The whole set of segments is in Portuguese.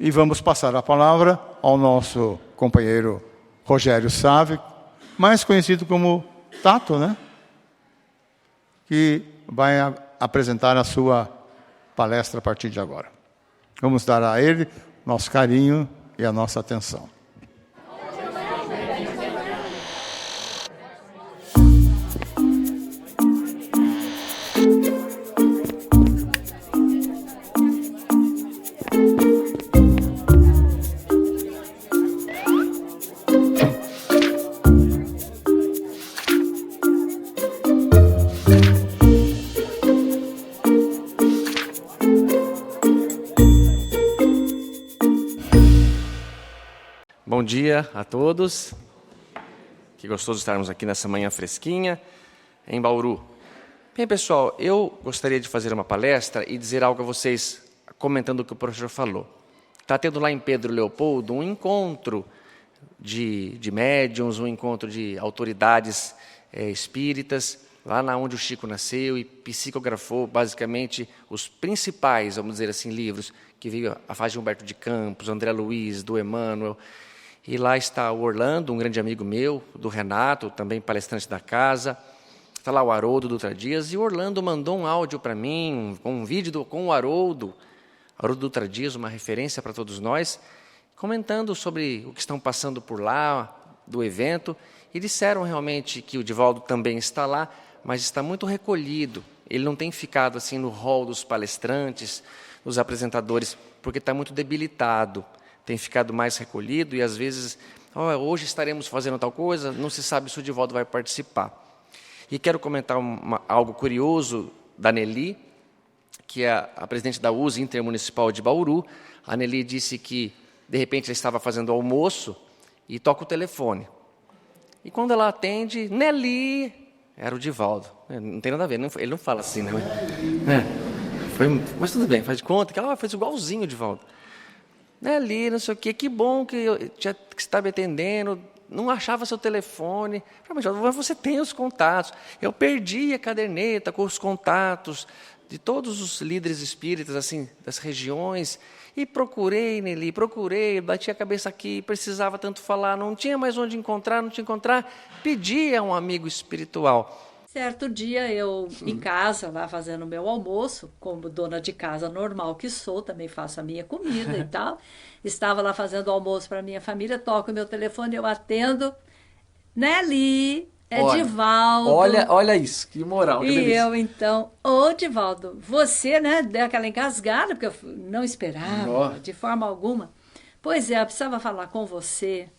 E vamos passar a palavra ao nosso companheiro Rogério Sávio, mais conhecido como Tato, né? Que vai apresentar a sua palestra a partir de agora. Vamos dar a ele nosso carinho e a nossa atenção. Bom dia a todos. Que gostoso estarmos aqui nessa manhã fresquinha, em Bauru. Bem, pessoal, eu gostaria de fazer uma palestra e dizer algo a vocês, comentando o que o professor falou. Está tendo lá em Pedro Leopoldo um encontro de médiuns, um encontro de autoridades espíritas, lá onde o Chico nasceu e psicografou, basicamente, os principais, vamos dizer assim, livros, que veio a fase de Humberto de Campos, André Luiz, do Emmanuel. E lá está o Orlando, um grande amigo meu, do Renato, também palestrante da casa. Está lá o Haroldo Dutra Dias. E o Orlando mandou um áudio para mim, um vídeo com o Haroldo Dutra Dias, uma referência para todos nós, comentando sobre o que estão passando por lá, do evento. E disseram realmente que o Divaldo também está lá, mas está muito recolhido. Ele não tem ficado assim no hall dos palestrantes, dos apresentadores, porque está muito debilitado. Tem ficado mais recolhido e, às vezes, hoje estaremos fazendo tal coisa, não se sabe se o Divaldo vai participar. E quero comentar algo curioso da Nelly, que é a presidente da USE Intermunicipal de Bauru. A Nelly disse que, de repente, ela estava fazendo almoço e toca o telefone. E quando ela atende, Nelly, era o Divaldo. Não tem nada a ver, ele não fala assim, né? Mas tudo bem, faz de conta que ela fez igualzinho o Divaldo. Ali, não sei o quê, que bom que você está me atendendo, não achava seu telefone. Mas você tem os contatos. Eu perdi a caderneta com os contatos de todos os líderes espíritas assim, das regiões, e procurei, Nelly, bati a cabeça aqui, precisava tanto falar, não tinha mais onde encontrar, não tinha encontrar, pedi a um amigo espiritual. Certo dia, eu em casa, lá fazendo o meu almoço, como dona de casa normal que sou, também faço a minha comida e tal. Estava lá fazendo o almoço para a minha família, toco o meu telefone, eu atendo. Nelly, Divaldo. Olha isso, que moral, que delícia. E eu então, Divaldo, você, né, deu aquela engasgada, porque eu não esperava de forma alguma. Pois é, eu precisava falar com você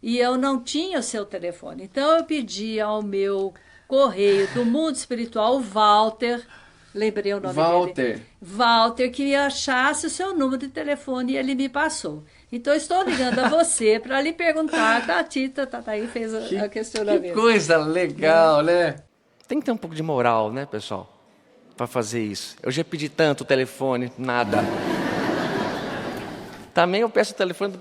e eu não tinha o seu telefone. Então eu pedi ao meu correio do mundo espiritual, Walter, lembrei o nome dele. Walter, que achasse o seu número de telefone e ele me passou. Então, estou ligando a você para lhe perguntar, a Tita aí fez a questionamento. Que coisa legal, né? Tem que ter um pouco de moral, né, pessoal, para fazer isso. Eu já pedi tanto o telefone, nada. Também eu peço o telefone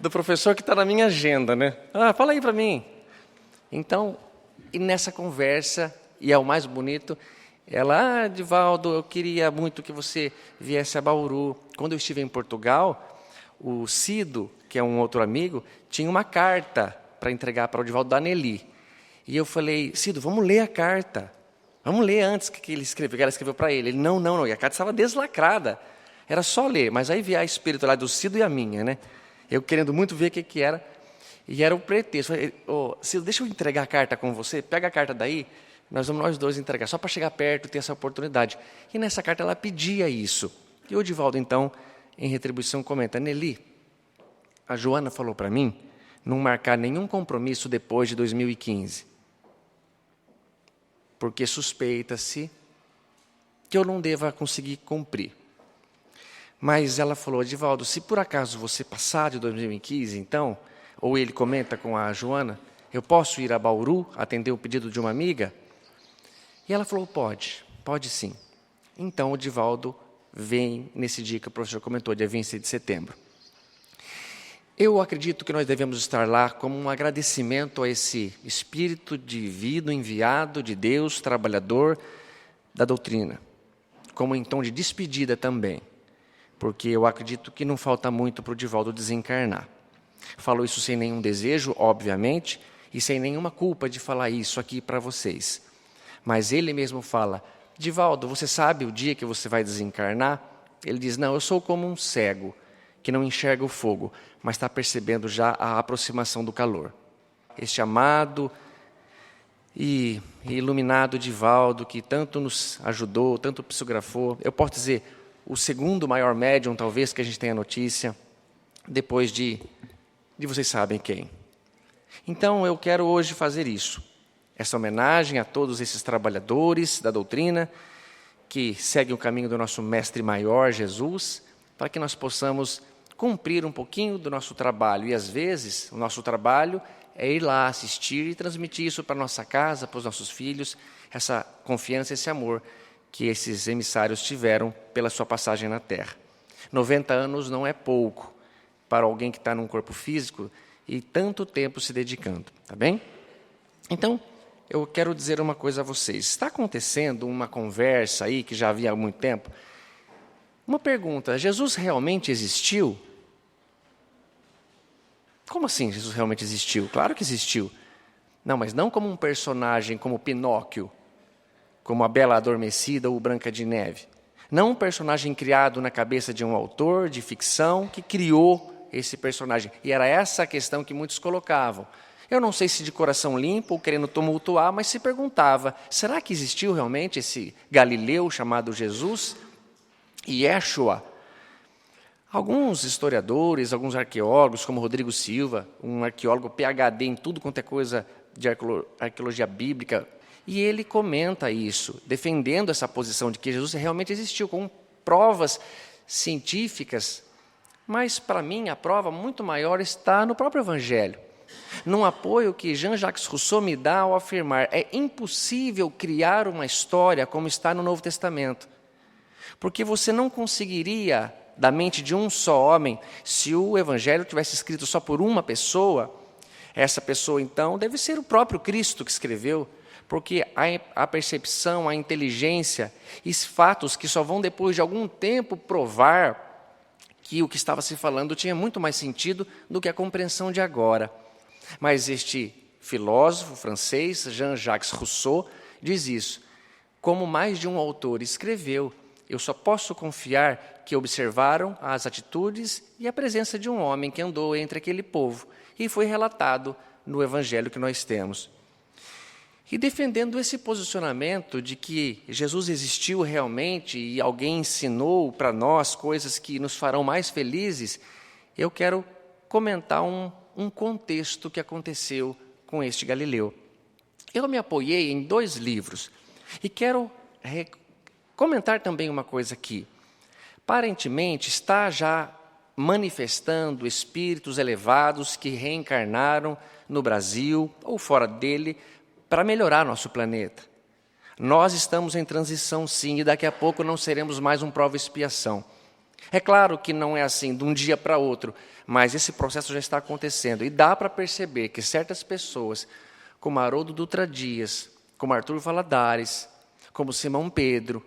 do professor que está na minha agenda, né? Fala aí para mim. Então, e nessa conversa, e é o mais bonito, ela, Divaldo, eu queria muito que você viesse a Bauru. Quando eu estive em Portugal, o Cido, que é um outro amigo, tinha uma carta para entregar para o Divaldo da Nelly. E eu falei, Cido, vamos ler a carta. Vamos ler antes que ela escreveu para ele. Ele, não, e a carta estava deslacrada. Era só ler, mas aí via a espiritualidade do Cido e a minha, né? Eu querendo muito ver o que era. E era o pretexto. Cido, deixa eu entregar a carta com você, pega a carta daí, nós vamos nós dois entregar, só para chegar perto e ter essa oportunidade. E nessa carta ela pedia isso. E o Divaldo, então, em retribuição, comenta, Nelly, a Joana falou para mim não marcar nenhum compromisso depois de 2015, porque suspeita-se que eu não deva conseguir cumprir. Mas ela falou, Divaldo, se por acaso você passar de 2015, então, ou ele comenta com a Joana, eu posso ir a Bauru atender o pedido de uma amiga? E ela falou, pode sim. Então o Divaldo vem nesse dia que o professor comentou, dia 26 de setembro. Eu acredito que nós devemos estar lá como um agradecimento a esse espírito divino enviado de Deus, trabalhador da doutrina, como em tom de despedida também. porque eu acredito que não falta muito para o Divaldo desencarnar. Falo isso sem nenhum desejo, obviamente, e sem nenhuma culpa de falar isso aqui para vocês. Mas ele mesmo fala: Divaldo, você sabe o dia que você vai desencarnar? Ele diz: não, eu sou como um cego, que não enxerga o fogo, mas está percebendo já a aproximação do calor. Este amado e iluminado Divaldo, que tanto nos ajudou, tanto psicografou, eu posso dizer, o segundo maior médium, talvez, que a gente tenha notícia, depois de vocês sabem quem. Então, eu quero hoje fazer isso, essa homenagem a todos esses trabalhadores da doutrina, que seguem o caminho do nosso mestre maior, Jesus, para que nós possamos cumprir um pouquinho do nosso trabalho. E, às vezes, o nosso trabalho é ir lá assistir e transmitir isso para a nossa casa, para os nossos filhos, essa confiança, esse amor que esses emissários tiveram pela sua passagem na Terra. 90 anos não é pouco para alguém que está num corpo físico e tanto tempo se dedicando, tá bem? Então, eu quero dizer uma coisa a vocês. Está acontecendo uma conversa aí, que já havia há muito tempo. Uma pergunta: Jesus realmente existiu? Como assim Jesus realmente existiu? Claro que existiu. Não, mas não como um personagem como Pinóquio, como a Bela Adormecida ou Branca de Neve. Não um personagem criado na cabeça de um autor de ficção que criou esse personagem. E era essa a questão que muitos colocavam. Eu não sei se de coração limpo ou querendo tumultuar, mas se perguntava: será que existiu realmente esse Galileu chamado Jesus? Yeshua? Alguns historiadores, alguns arqueólogos, como Rodrigo Silva, um arqueólogo PhD em tudo quanto é coisa de arqueologia bíblica, e ele comenta isso, defendendo essa posição de que Jesus realmente existiu, com provas científicas. Mas, para mim, a prova muito maior está no próprio Evangelho, num apoio que Jean-Jacques Rousseau me dá ao afirmar: é impossível criar uma história como está no Novo Testamento, porque você não conseguiria, da mente de um só homem, se o Evangelho tivesse escrito só por uma pessoa, essa pessoa, então, deve ser o próprio Cristo que escreveu, porque a percepção, a inteligência e fatos que só vão, depois de algum tempo, provar que o que estava se falando tinha muito mais sentido do que a compreensão de agora. Mas este filósofo francês, Jean-Jacques Rousseau, diz isso: como mais de um autor escreveu, eu só posso confiar que observaram as atitudes e a presença de um homem que andou entre aquele povo, e foi relatado no Evangelho que nós temos. E defendendo esse posicionamento de que Jesus existiu realmente e alguém ensinou para nós coisas que nos farão mais felizes, eu quero comentar um contexto que aconteceu com este Galileu. Eu me apoiei em 2 livros e quero comentar também uma coisa aqui. Aparentemente está já manifestando espíritos elevados que reencarnaram no Brasil ou fora dele para melhorar nosso planeta. Nós estamos em transição, sim, e daqui a pouco não seremos mais um prova e expiação. É claro que não é assim, de um dia para outro, mas esse processo já está acontecendo. E dá para perceber que certas pessoas, como Haroldo Dutra Dias, como Arthur Valadares, como Simão Pedro,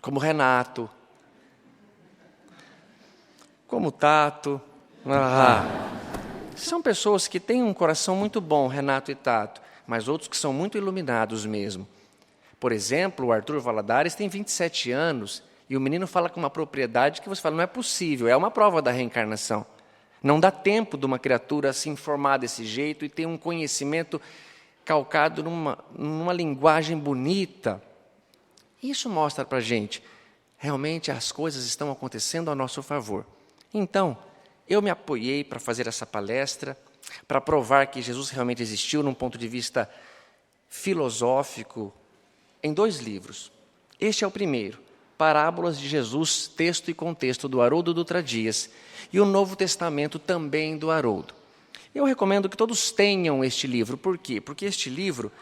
como Renato, como Tato, são pessoas que têm um coração muito bom, Renato e Tato, mas outros que são muito iluminados mesmo. Por exemplo, o Arthur Valadares tem 27 anos e o menino fala com uma propriedade que você fala: não é possível, é uma prova da reencarnação. Não dá tempo de uma criatura se informar desse jeito e ter um conhecimento calcado numa linguagem bonita. Isso mostra para a gente, realmente as coisas estão acontecendo a nosso favor. Então, eu me apoiei para fazer essa palestra, para provar que Jesus realmente existiu num ponto de vista filosófico, em 2 livros. Este é o primeiro, Parábolas de Jesus, texto e contexto, do Haroldo Dutra Dias, e o Novo Testamento também do Haroldo. Eu recomendo que todos tenham este livro. Por quê? Porque este livro,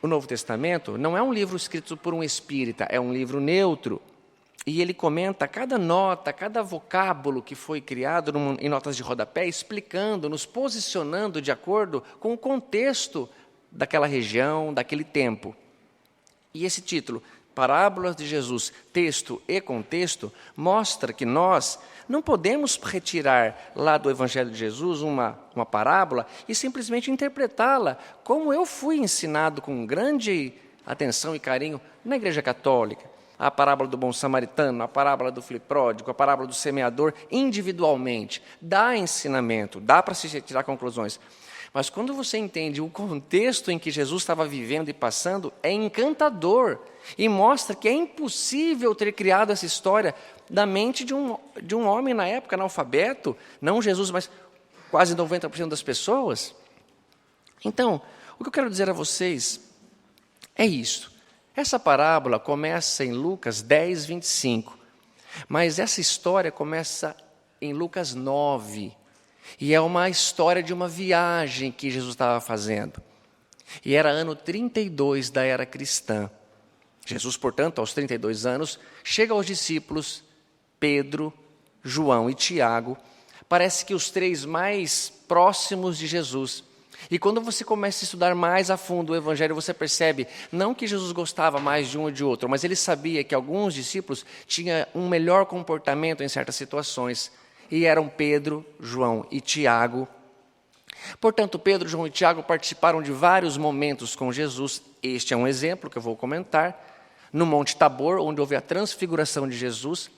o Novo Testamento, não é um livro escrito por um espírita, é um livro neutro. E ele comenta cada nota, cada vocábulo que foi criado em notas de rodapé, explicando, nos posicionando de acordo com o contexto daquela região, daquele tempo. E esse título, parábolas de Jesus, texto e contexto, mostra que nós não podemos retirar lá do Evangelho de Jesus uma parábola e simplesmente interpretá-la como eu fui ensinado com grande atenção e carinho na Igreja Católica. A parábola do bom samaritano, a parábola do filho pródigo, a parábola do semeador, individualmente. Dá ensinamento, dá para se tirar conclusões. Mas quando você entende o contexto em que Jesus estava vivendo e passando, é encantador e mostra que é impossível ter criado essa história da mente de um homem na época analfabeto, não Jesus, mas quase 90% das pessoas. Então, o que eu quero dizer a vocês é isso. Essa parábola começa em Lucas 10, 25, mas essa história começa em Lucas 9, e é uma história de uma viagem que Jesus estava fazendo. E era ano 32 da era cristã. Jesus, portanto, aos 32 anos, chega aos discípulos Pedro, João e Tiago. Parece que os três mais próximos de Jesus. E quando você começa a estudar mais a fundo o Evangelho, você percebe, não que Jesus gostava mais de um ou de outro, mas ele sabia que alguns discípulos tinham um melhor comportamento em certas situações. E eram Pedro, João e Tiago. Portanto, Pedro, João e Tiago participaram de vários momentos com Jesus. Este é um exemplo que eu vou comentar. No Monte Tabor, onde houve a transfiguração de Jesus.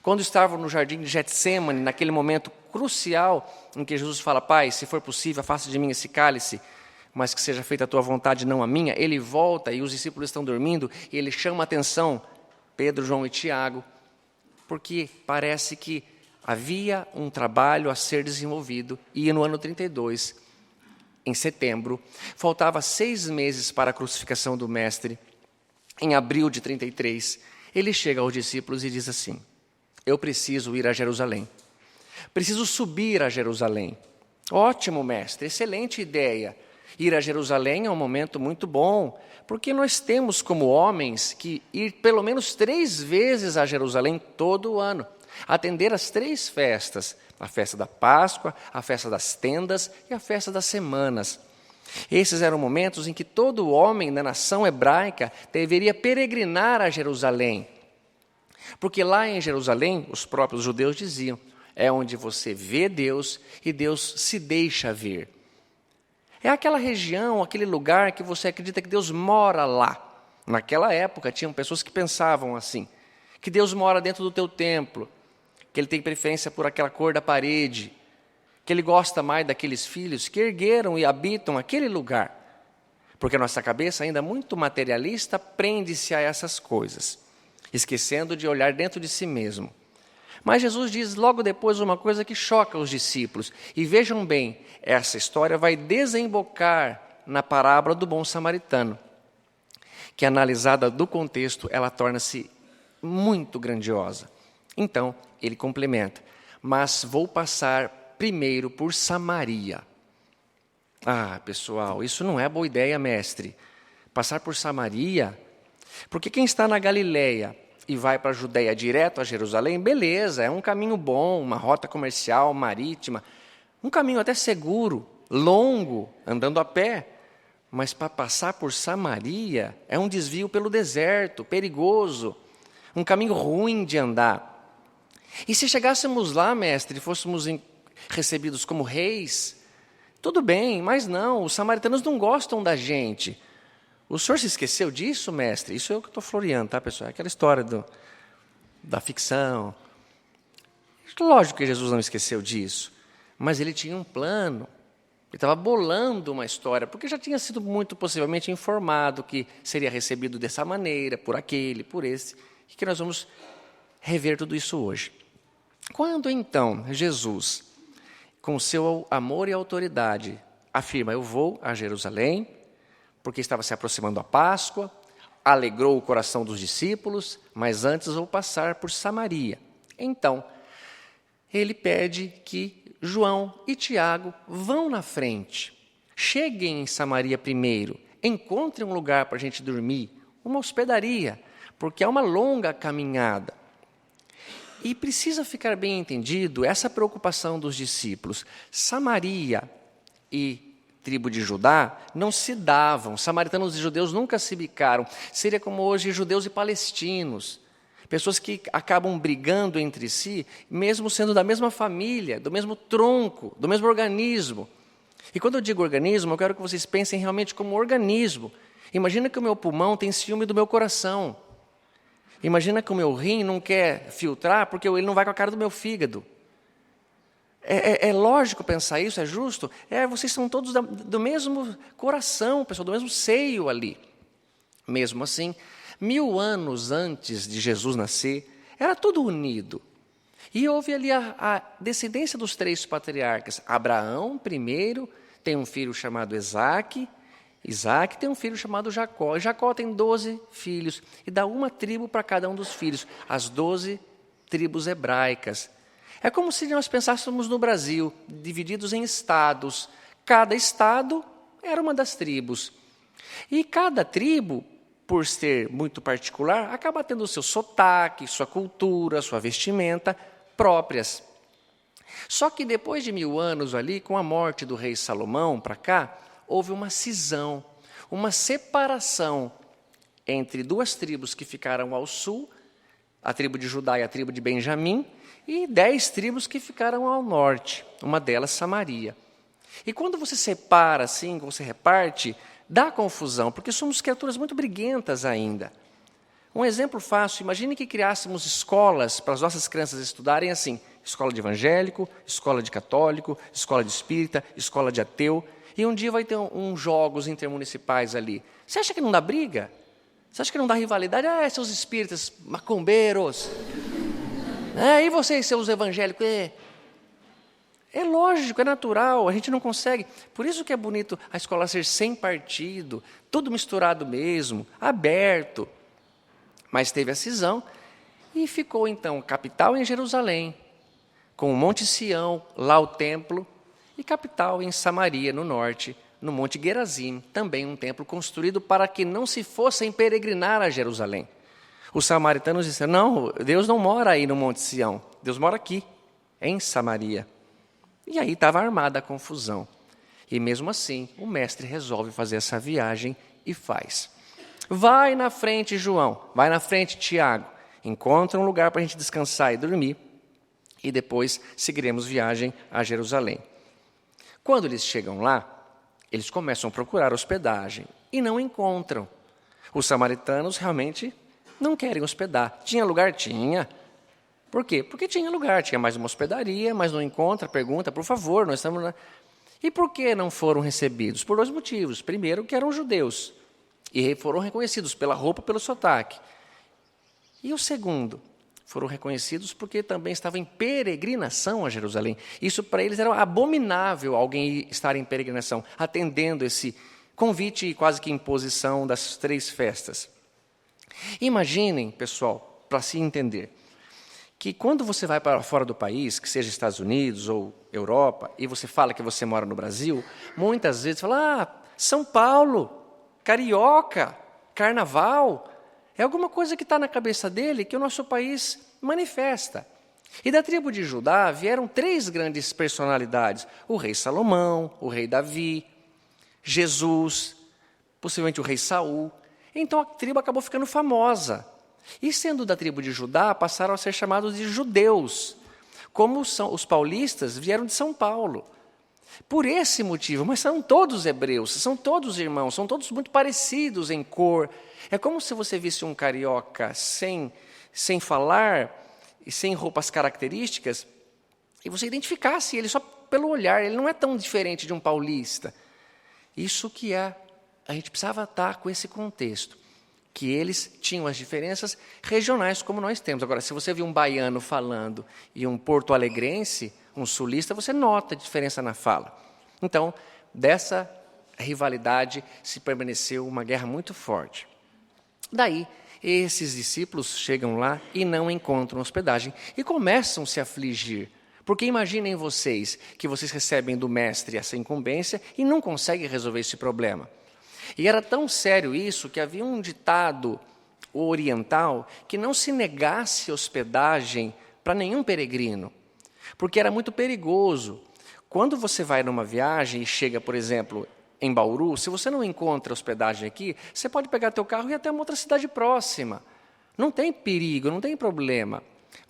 Quando estavam no jardim de Getsêmani, naquele momento crucial em que Jesus fala: Pai, se for possível, afasta de mim esse cálice, mas que seja feita a tua vontade, não a minha. Ele volta e os discípulos estão dormindo e ele chama a atenção, Pedro, João e Tiago, porque parece que havia um trabalho a ser desenvolvido e no ano 32, em setembro, faltava 6 meses para a crucificação do Mestre. Em abril de 33, ele chega aos discípulos e diz assim: eu preciso ir a Jerusalém. Preciso subir a Jerusalém. Ótimo, mestre, excelente ideia. Ir a Jerusalém é um momento muito bom, porque nós temos como homens que ir pelo menos 3 vezes a Jerusalém todo o ano. Atender as 3 festas, a festa da Páscoa, a festa das tendas e a festa das semanas. Esses eram momentos em que todo homem da nação hebraica deveria peregrinar a Jerusalém. Porque lá em Jerusalém, os próprios judeus diziam, é onde você vê Deus e Deus se deixa ver. É aquela região, aquele lugar que você acredita que Deus mora lá. Naquela época, tinham pessoas que pensavam assim, que Deus mora dentro do teu templo, que Ele tem preferência por aquela cor da parede, que Ele gosta mais daqueles filhos que ergueram e habitam aquele lugar. Porque a nossa cabeça, ainda muito materialista, prende-se a essas coisas, esquecendo de olhar dentro de si mesmo. Mas Jesus diz logo depois uma coisa que choca os discípulos. E vejam bem, essa história vai desembocar na parábola do bom samaritano, que analisada do contexto, ela torna-se muito grandiosa. Então, ele complementa, mas vou passar primeiro por Samaria. Ah, pessoal, isso não é boa ideia, mestre. Passar por Samaria, porque quem está na Galileia e vai para a Judéia direto a Jerusalém, beleza, é um caminho bom, uma rota comercial, marítima, um caminho até seguro, longo, andando a pé. Mas para passar por Samaria é um desvio pelo deserto, perigoso, um caminho ruim de andar. E se chegássemos lá, mestre, e fôssemos recebidos como reis, tudo bem, mas não, os samaritanos não gostam da gente. O senhor se esqueceu disso, mestre? Isso é o que eu estou floreando, tá, pessoal? É aquela história da ficção. Lógico que Jesus não esqueceu disso, mas ele tinha um plano. Ele estava bolando uma história, porque já tinha sido muito possivelmente informado que seria recebido dessa maneira, por aquele, por esse, e que nós vamos rever tudo isso hoje. Quando, então, Jesus, com seu amor e autoridade, afirma, eu vou a Jerusalém, porque estava se aproximando a Páscoa, alegrou o coração dos discípulos, mas antes vou passar por Samaria. Então, ele pede que João e Tiago vão na frente, cheguem em Samaria primeiro, encontrem um lugar para a gente dormir, uma hospedaria, porque é uma longa caminhada. E precisa ficar bem entendido essa preocupação dos discípulos. Samaria e tribo de Judá não se davam. Samaritanos e judeus nunca se bicaram. Seria como hoje judeus e palestinos. Pessoas que acabam brigando entre si, mesmo sendo da mesma família, do mesmo tronco, do mesmo organismo. E quando eu digo organismo, eu quero que vocês pensem realmente como organismo. Imagina que o meu pulmão tem ciúme do meu coração. Imagina que o meu rim não quer filtrar porque ele não vai com a cara do meu fígado. É lógico pensar isso, é justo? Vocês são todos do mesmo coração, pessoal, do mesmo seio ali. Mesmo assim, 1000 anos antes de Jesus nascer, era tudo unido. E houve ali a descendência dos 3 patriarcas. Abraão, primeiro, tem um filho chamado Isaque. Isaque tem um filho chamado Jacó. E Jacó tem 12 filhos. E dá uma tribo para cada um dos filhos. As 12 tribos hebraicas. É como se nós pensássemos no Brasil, divididos em estados. Cada estado era uma das tribos. E cada tribo, por ser muito particular, acaba tendo o seu sotaque, sua cultura, sua vestimenta próprias. Só que depois de 1000 anos ali, com a morte do rei Salomão para cá, houve uma cisão, uma separação entre 2 tribos que ficaram ao sul, a tribo de Judá e a tribo de Benjamim, e 10 tribos que ficaram ao norte, uma delas Samaria. E quando você separa assim, você reparte, dá confusão, porque somos criaturas muito briguentas ainda. Um exemplo fácil, imagine que criássemos escolas para as nossas crianças estudarem assim, escola de evangélico, escola de católico, escola de espírita, escola de ateu, e um dia vai ter uns jogos intermunicipais ali. Você acha que não dá briga? Você acha que não dá rivalidade? Seus espíritas, macumbeiros. E vocês, seus evangélicos? É lógico, é natural, a gente não consegue. Por isso que é bonito a escola ser sem partido, tudo misturado mesmo, aberto. Mas teve a cisão e ficou, então, capital em Jerusalém, com o Monte Sião, lá o templo, e capital em Samaria, no norte, no Monte Gerazim, também um templo construído para que não se fossem peregrinar a Jerusalém. Os samaritanos disseram, não, Deus não mora aí no Monte Sião, Deus mora aqui, em Samaria. E aí estava armada a confusão. E mesmo assim, o mestre resolve fazer essa viagem e faz. Vai na frente, João, vai na frente, Tiago, encontra um lugar para a gente descansar e dormir, e depois seguiremos viagem a Jerusalém. Quando eles chegam lá, eles começam a procurar hospedagem e não encontram. Os samaritanos realmente não querem hospedar. Tinha lugar? Tinha. Por quê? Porque tinha lugar, tinha mais uma hospedaria, mas não encontra, pergunta, por favor, nós estamos... E por que não foram recebidos? Por 2 motivos. Primeiro, que eram judeus, e foram reconhecidos pela roupa, pelo sotaque. E o segundo, foram reconhecidos porque também estavam em peregrinação a Jerusalém. Isso para eles era abominável, alguém estar em peregrinação, atendendo esse convite e quase que imposição das 3 festas. Imaginem, pessoal, para se entender, que quando você vai para fora do país, que seja Estados Unidos ou Europa, e você fala que você mora no Brasil, muitas vezes fala, São Paulo, carioca, carnaval, é alguma coisa que está na cabeça dele que o nosso país manifesta. E da tribo de Judá vieram 3 grandes personalidades, o rei Salomão, o rei Davi, Jesus, possivelmente o rei Saul. Então a tribo acabou ficando famosa. E sendo da tribo de Judá, passaram a ser chamados de judeus. Como os paulistas vieram de São Paulo. Por esse motivo, mas são todos hebreus, são todos irmãos, são todos muito parecidos em cor. É como se você visse um carioca sem falar e sem roupas características, e você identificasse ele só pelo olhar, ele não é tão diferente de um paulista. Isso que a gente precisava estar com esse contexto, que eles tinham as diferenças regionais como nós temos. Agora, se você viu um baiano falando e um porto-alegrense, um sulista, você nota a diferença na fala. Então, dessa rivalidade se permaneceu uma guerra muito forte. Daí, esses discípulos chegam lá e não encontram hospedagem e começam a se afligir. Porque imaginem vocês que vocês recebem do mestre essa incumbência e não conseguem resolver esse problema. E era tão sério isso que havia um ditado oriental que não se negasse hospedagem para nenhum peregrino, porque era muito perigoso. Quando você vai numa viagem e chega, por exemplo, em Bauru, se você não encontra hospedagem aqui, você pode pegar teu carro e ir até uma outra cidade próxima. Não tem perigo, não tem problema.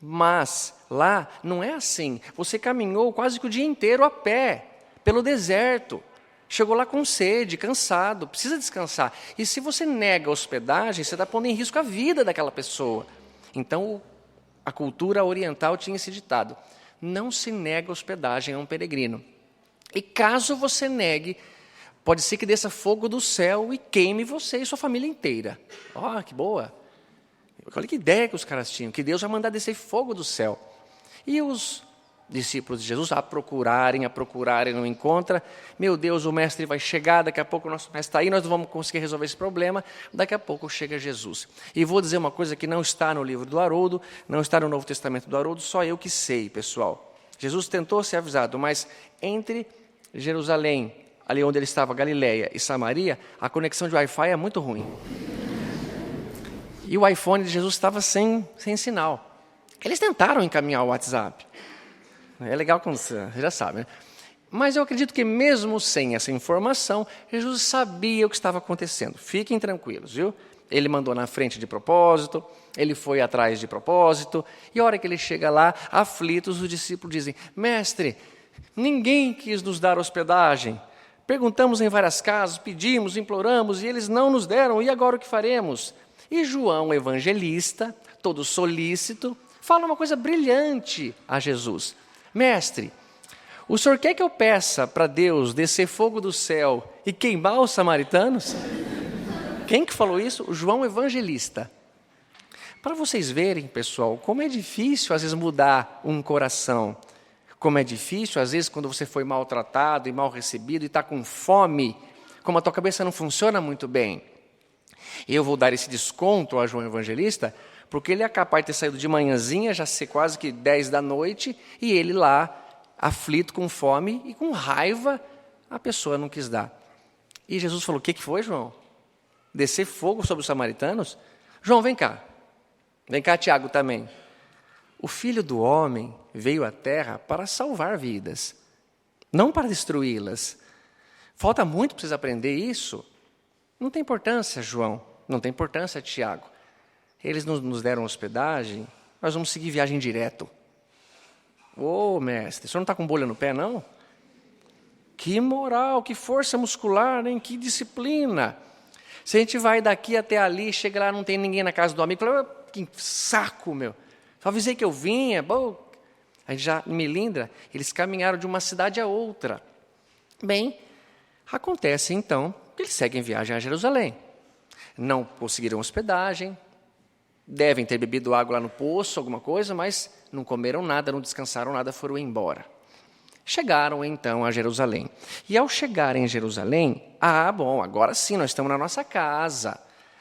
Mas lá não é assim. Você caminhou quase que o dia inteiro a pé, pelo deserto. Chegou lá com sede, cansado, precisa descansar. E se você nega a hospedagem, você está pondo em risco a vida daquela pessoa. Então, a cultura oriental tinha esse ditado: não se nega hospedagem a um peregrino. E caso você negue, pode ser que desça fogo do céu e queime você e sua família inteira. Ó, que boa! Olha que ideia que os caras tinham, que Deus vai mandar descer fogo do céu. E os discípulos de Jesus a procurarem, não encontram. Meu Deus, o mestre vai chegar, daqui a pouco o nosso mestre está aí, nós não vamos conseguir resolver esse problema. Daqui a pouco chega Jesus. E vou dizer uma coisa que não está no livro do Haroldo, não está no Novo Testamento do Haroldo, só eu que sei, pessoal. Jesus tentou ser avisado, mas entre Jerusalém, ali onde ele estava, Galileia e Samaria, a conexão de Wi-Fi é muito ruim. E o iPhone de Jesus estava sem sinal. Eles tentaram encaminhar o WhatsApp. É legal quando você já sabe, né? Mas eu acredito que mesmo sem essa informação, Jesus sabia o que estava acontecendo. Fiquem tranquilos, viu? Ele mandou na frente de propósito, ele foi atrás de propósito, e a hora que ele chega lá, aflitos, os discípulos dizem: mestre, ninguém quis nos dar hospedagem. Perguntamos em várias casas, pedimos, imploramos, e eles não nos deram, e agora o que faremos? E João, evangelista, todo solícito, fala uma coisa brilhante a Jesus: mestre, o senhor quer que eu peça para Deus descer fogo do céu e queimar os samaritanos? Quem que falou isso? O João evangelista. Para vocês verem, pessoal, como é difícil às vezes mudar um coração. Como é difícil, às vezes, quando você foi maltratado e mal recebido e está com fome, como a tua cabeça não funciona muito bem. Eu vou dar esse desconto a João Evangelista, porque ele é capaz de ter saído de manhãzinha, já ser quase que 10 da noite, e ele lá, aflito, com fome e com raiva, a pessoa não quis dar. E Jesus falou: o que foi, João? Descer fogo sobre os samaritanos? João, vem cá. Vem cá, Tiago, também. O Filho do Homem veio à Terra para salvar vidas, não para destruí-las. Falta muito para vocês aprender isso. Não tem importância, João. Não tem importância, Tiago. Eles nos deram hospedagem, nós vamos seguir viagem direto. Ô, mestre, o senhor não está com bolha no pé, não? Que moral, que força muscular, hein? Que disciplina. Se a gente vai daqui até ali, chega lá, não tem ninguém na casa do amigo, fala: que saco, meu. Só avisei que eu vinha. Bom, a gente já me lembra, eles caminharam de uma cidade a outra. Bem, acontece então que eles seguem viagem a Jerusalém. Não conseguiram hospedagem, devem ter bebido água lá no poço, alguma coisa, mas não comeram nada, não descansaram nada, foram embora. Chegaram então a Jerusalém. E ao chegarem em Jerusalém, bom, agora sim, nós estamos na nossa casa.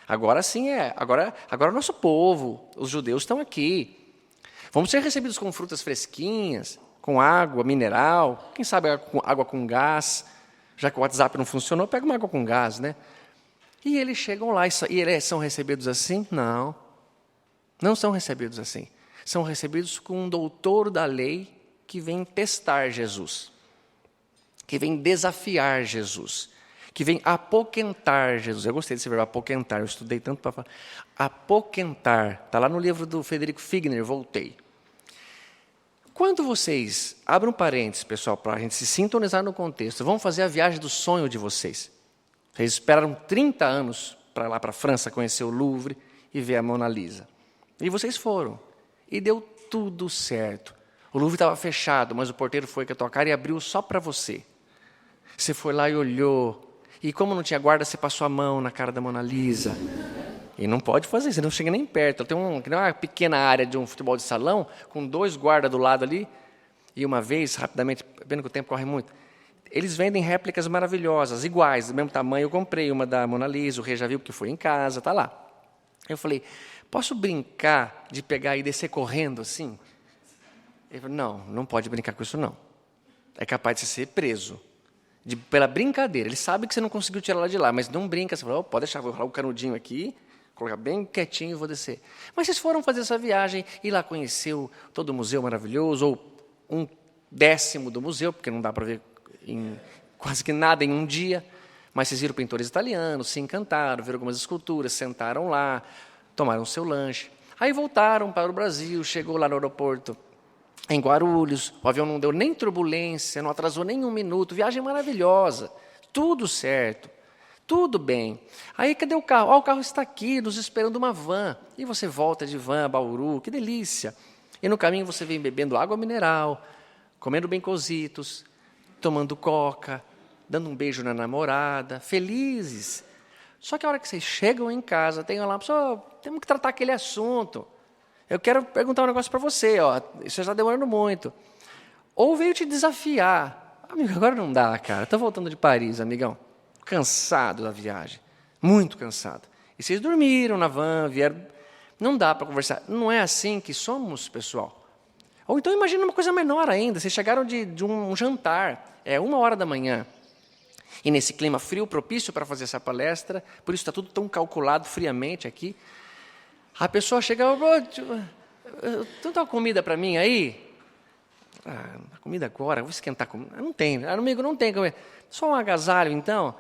Agora sim agora é o nosso povo, os judeus estão aqui. Vamos ser recebidos com frutas fresquinhas, com água mineral, quem sabe água com gás. Já que o WhatsApp não funcionou, pega uma água com gás, né? E eles chegam lá e eles são recebidos assim? Não, não são recebidos assim. São recebidos com um doutor da lei que vem testar Jesus, que vem desafiar Jesus, que vem apoquentar Jesus. Eu gostei desse verbo, apoquentar, eu estudei tanto para falar. Apoquentar, está lá no livro do Frederico Figner, voltei. Quando vocês, abram parênteses, pessoal, para a gente se sintonizar no contexto, vão fazer a viagem do sonho de vocês. Vocês esperaram 30 anos para ir lá para a França conhecer o Louvre e ver a Mona Lisa. E vocês foram. E deu tudo certo. O Louvre estava fechado, mas o porteiro foi com a tua cara e abriu só para você. Você foi lá e olhou. E como não tinha guarda, você passou a mão na cara da Mona Lisa. E não pode fazer, você não chega nem perto. Tem uma pequena área de um futebol de salão, com 2 guardas do lado ali. E uma vez, rapidamente, pena que o tempo corre muito, eles vendem réplicas maravilhosas, iguais, do mesmo tamanho. Eu comprei uma da Mona Lisa, o rei já viu porque foi em casa, está lá. Eu falei: posso brincar de pegar e descer correndo assim? Ele falou: não pode brincar com isso não. É capaz de você ser preso. Pela brincadeira. Ele sabe que você não conseguiu tirar ela de lá, mas não brinca. Você fala: pode deixar, vou rolar o canudinho aqui, colocar bem quietinho e vou descer. Mas vocês foram fazer essa viagem e lá conheceu todo o museu maravilhoso, ou 1/10 do museu, porque não dá para ver quase que nada em um dia. Mas vocês viram pintores italianos, se encantaram, viram algumas esculturas, sentaram lá, tomaram seu lanche. Aí voltaram para o Brasil, chegou lá no aeroporto, em Guarulhos, o avião não deu nem turbulência, não atrasou nem um minuto, viagem maravilhosa, tudo certo, tudo bem. Aí, cadê o carro? O carro está aqui, nos esperando uma van. E você volta de van a Bauru, que delícia. E no caminho você vem bebendo água mineral, comendo bem cozidos, tomando coca, dando um beijo na namorada, felizes. Só que a hora que vocês chegam em casa, tem lá, pessoal, temos que tratar aquele assunto. Eu quero perguntar um negócio para você, ó, isso já está demorando muito. Ou veio te desafiar. Amigo, agora não dá, cara. Estou voltando de Paris, amigão. Cansado da viagem. Muito cansado. E vocês dormiram na van, vieram. Não dá para conversar. Não é assim que somos, pessoal. Ou então imagina uma coisa menor ainda. Vocês chegaram de um jantar, 1h da manhã. E nesse clima frio, propício para fazer essa palestra, por isso está tudo tão calculado friamente aqui. A pessoa chega, tem uma comida para mim aí? A comida agora, vou esquentar comida. Não tem, amigo, não tem comida. Só um agasalho, então?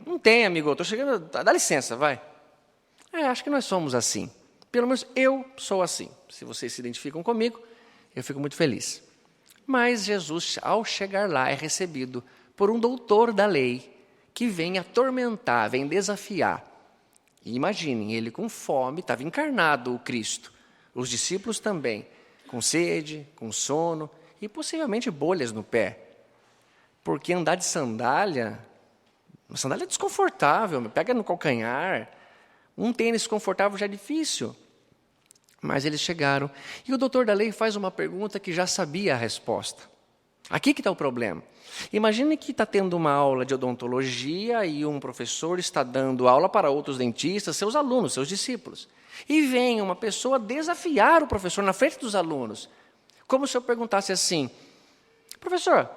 Não tem, amigo, estou chegando, dá licença, vai. Acho que nós somos assim. Pelo menos eu sou assim. Se vocês se identificam comigo, eu fico muito feliz. Mas Jesus, ao chegar lá, é recebido por um doutor da lei que vem atormentar, vem desafiar. E imaginem, ele com fome, estava encarnado o Cristo. Os discípulos também, com sede, com sono e possivelmente bolhas no pé. Porque andar de sandália, uma sandália é desconfortável, pega no calcanhar. Um tênis confortável já é difícil. Mas eles chegaram. E o doutor da lei faz uma pergunta que já sabia a resposta. Aqui que está o problema. Imagine que está tendo uma aula de odontologia e um professor está dando aula para outros dentistas, seus alunos, seus discípulos. E vem uma pessoa desafiar o professor na frente dos alunos. Como se eu perguntasse assim, professor,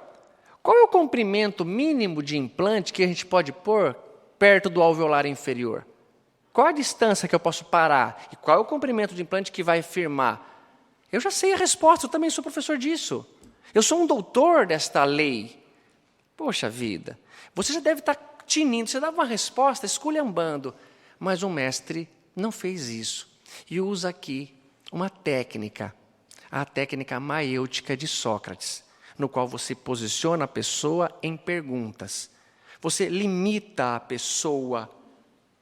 qual é o comprimento mínimo de implante que a gente pode pôr perto do alveolar inferior? Qual a distância que eu posso parar? E qual é o comprimento de implante que vai firmar? Eu já sei a resposta, eu também sou professor disso. Eu sou um doutor desta lei. Poxa vida, você já deve estar tinindo, você dava uma resposta esculhambando, mas o mestre não fez isso. E usa aqui uma técnica, a técnica maêutica de Sócrates, no qual você posiciona a pessoa em perguntas. Você limita a pessoa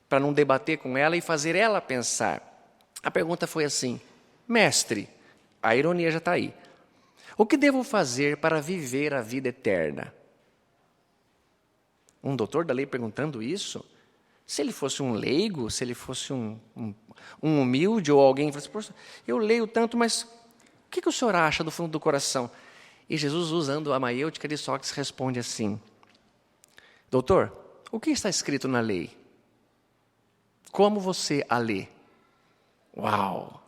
para não debater com ela e fazer ela pensar. A pergunta foi assim, mestre, a ironia já está aí. O que devo fazer para viver a vida eterna? Um doutor da lei perguntando isso? Se ele fosse um leigo, se ele fosse um humilde ou alguém, poxa, eu leio tanto, mas o que o senhor acha do fundo do coração? E Jesus, usando a maêutica de Sócrates, responde assim, doutor, o que está escrito na lei? Como você a lê? Uau!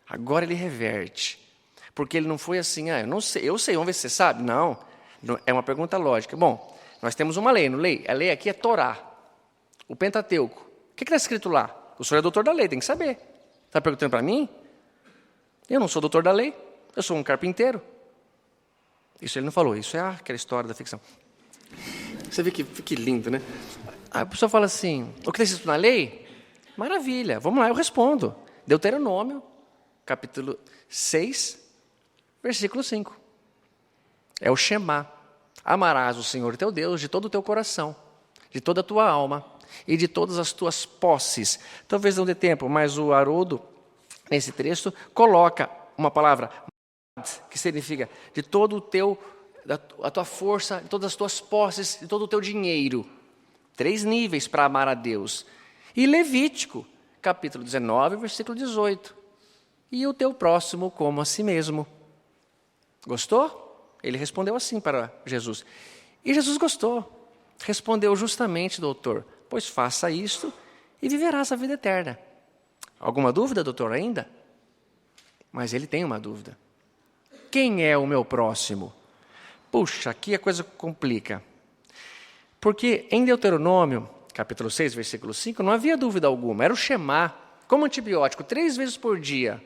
Agora ele reverte. Porque ele não foi assim, eu sei, vamos ver se você sabe. Não, é uma pergunta lógica. Bom, nós temos uma lei, a lei aqui é Torá, o Pentateuco. O que está escrito lá? O senhor é doutor da lei, tem que saber. Está perguntando para mim? Eu não sou doutor da lei, eu sou um carpinteiro. Isso ele não falou, isso é aquela história da ficção. Você vê que lindo, né? Aí a pessoa fala assim, o que está escrito na lei? Maravilha, vamos lá, eu respondo. Deuteronômio, capítulo 6, versículo 5. É o Shema. Amarás o Senhor teu Deus de todo o teu coração, de toda a tua alma e de todas as tuas posses. Talvez não dê tempo, mas o Haroldo, nesse texto, coloca uma palavra, que significa de todo o teu, a tua força, de todas as tuas posses, de todo o teu dinheiro. 3 níveis para amar a Deus. E Levítico, capítulo 19, versículo 18. E o teu próximo como a si mesmo. Gostou? Ele respondeu assim para Jesus. E Jesus gostou. Respondeu justamente, doutor, pois faça isto e viverás a vida eterna. Alguma dúvida, doutor, ainda? Mas ele tem uma dúvida. Quem é o meu próximo? Puxa, aqui a coisa complica. Porque em Deuteronômio, capítulo 6, versículo 5, não havia dúvida alguma. Era o Shema, como antibiótico, 3 vezes por dia.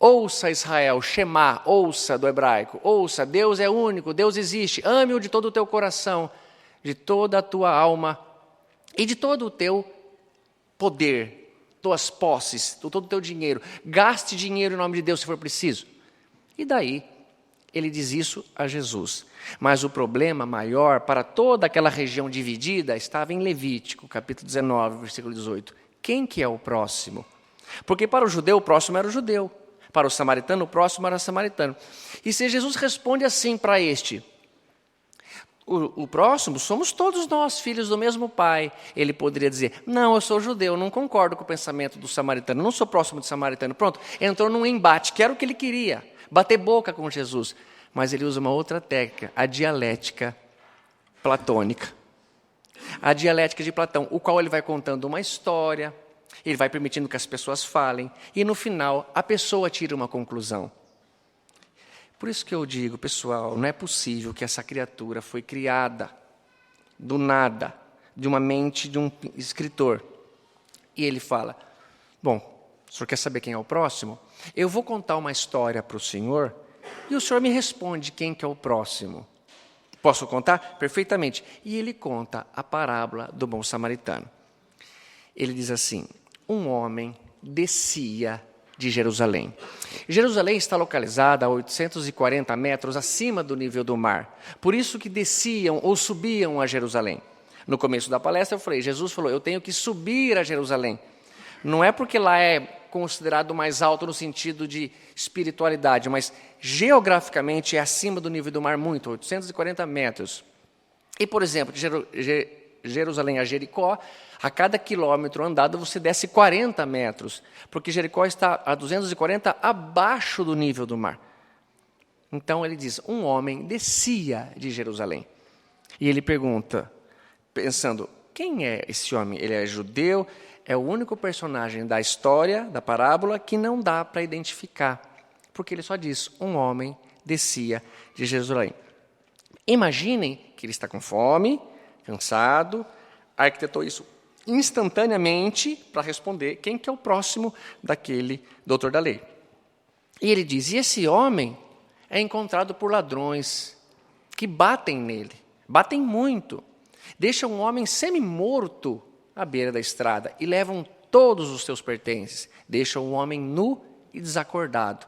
Ouça Israel, Shema, ouça do hebraico, ouça, Deus é único, Deus existe, ame-o de todo o teu coração, de toda a tua alma e de todo o teu poder, tuas posses, todo o teu dinheiro. Gaste dinheiro em nome de Deus se for preciso. E daí, ele diz isso a Jesus. Mas o problema maior para toda aquela região dividida estava em Levítico, capítulo 19, versículo 18. Quem que é o próximo? Porque para o judeu, o próximo era o judeu. Para o samaritano, o próximo era o samaritano. E se Jesus responde assim para este, o próximo somos todos nós, filhos do mesmo pai. Ele poderia dizer, não, eu sou judeu, não concordo com o pensamento do samaritano, não sou próximo do samaritano. Pronto, entrou num embate, que era o que ele queria, bater boca com Jesus. Mas ele usa uma outra técnica, a dialética platônica. A dialética de Platão, o qual ele vai contando uma história, ele vai permitindo que as pessoas falem, e no final a pessoa tira uma conclusão. Por isso que eu digo, pessoal, não é possível que essa criatura foi criada do nada, de uma mente de um escritor. E ele fala, bom, o senhor quer saber quem é o próximo? Eu vou contar uma história para o senhor, e o senhor me responde quem que é o próximo. Posso contar? Perfeitamente. E ele conta a parábola do bom samaritano. Ele diz assim, um homem descia de Jerusalém. Jerusalém está localizada a 840 metros acima do nível do mar. Por isso que desciam ou subiam a Jerusalém. No começo da palestra eu falei, Jesus falou, eu tenho que subir a Jerusalém. Não é porque lá é considerado mais alto no sentido de espiritualidade, mas geograficamente é acima do nível do mar muito, 840 metros. E, por exemplo, de Jerusalém a Jericó, a cada quilômetro andado você desce 40 metros, porque Jericó está a 240 abaixo do nível do mar. Então ele diz, um homem descia de Jerusalém. E ele pergunta, pensando, quem é esse homem? Ele é judeu? É o único personagem da história, da parábola, que não dá para identificar, porque ele só diz, um homem descia de Jerusalém. Imaginem que ele está com fome, cansado, arquitetou isso instantaneamente para responder quem que é o próximo daquele doutor da lei. E ele diz, e esse homem é encontrado por ladrões que batem nele, batem muito, deixam um homem semi-morto à beira da estrada e levam todos os seus pertences, deixam o homem nu e desacordado.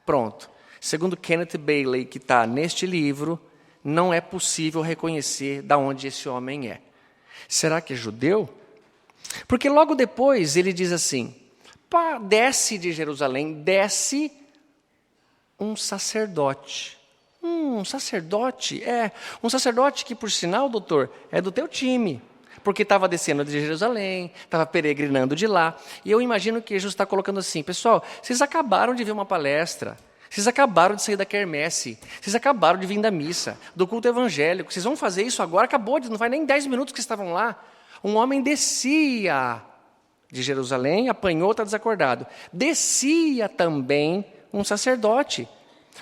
Pronto. Segundo Kenneth Bailey, que está neste livro, não é possível reconhecer de onde esse homem é. Será que é judeu? Porque logo depois ele diz assim, desce de Jerusalém, desce um sacerdote. Um sacerdote que, por sinal, doutor, é do teu time. Porque estava descendo de Jerusalém, estava peregrinando de lá. E eu imagino que Jesus está colocando assim, pessoal, vocês acabaram de ver uma palestra, vocês acabaram de sair da quermesse, vocês acabaram de vir da missa, do culto evangélico, vocês vão fazer isso agora? Acabou, não faz nem 10 minutos que estavam lá. Um homem descia de Jerusalém, apanhou, está desacordado. Descia também um sacerdote.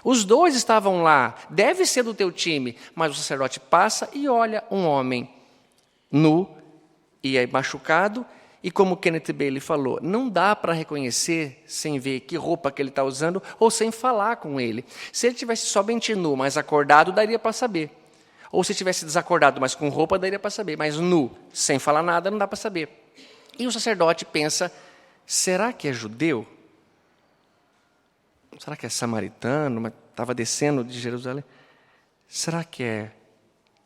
Os dois estavam lá, deve ser do teu time, mas o sacerdote passa e olha um homem nu e aí machucado, e como Kenneth Bailey falou, não dá para reconhecer sem ver que roupa que ele está usando ou sem falar com ele. Se ele tivesse somente nu, mas acordado, daria para saber. Ou se tivesse desacordado, mas com roupa, daria para saber. Mas nu, sem falar nada, não dá para saber. E o sacerdote pensa, será que é judeu? Será que é samaritano, mas estava descendo de Jerusalém? Será que é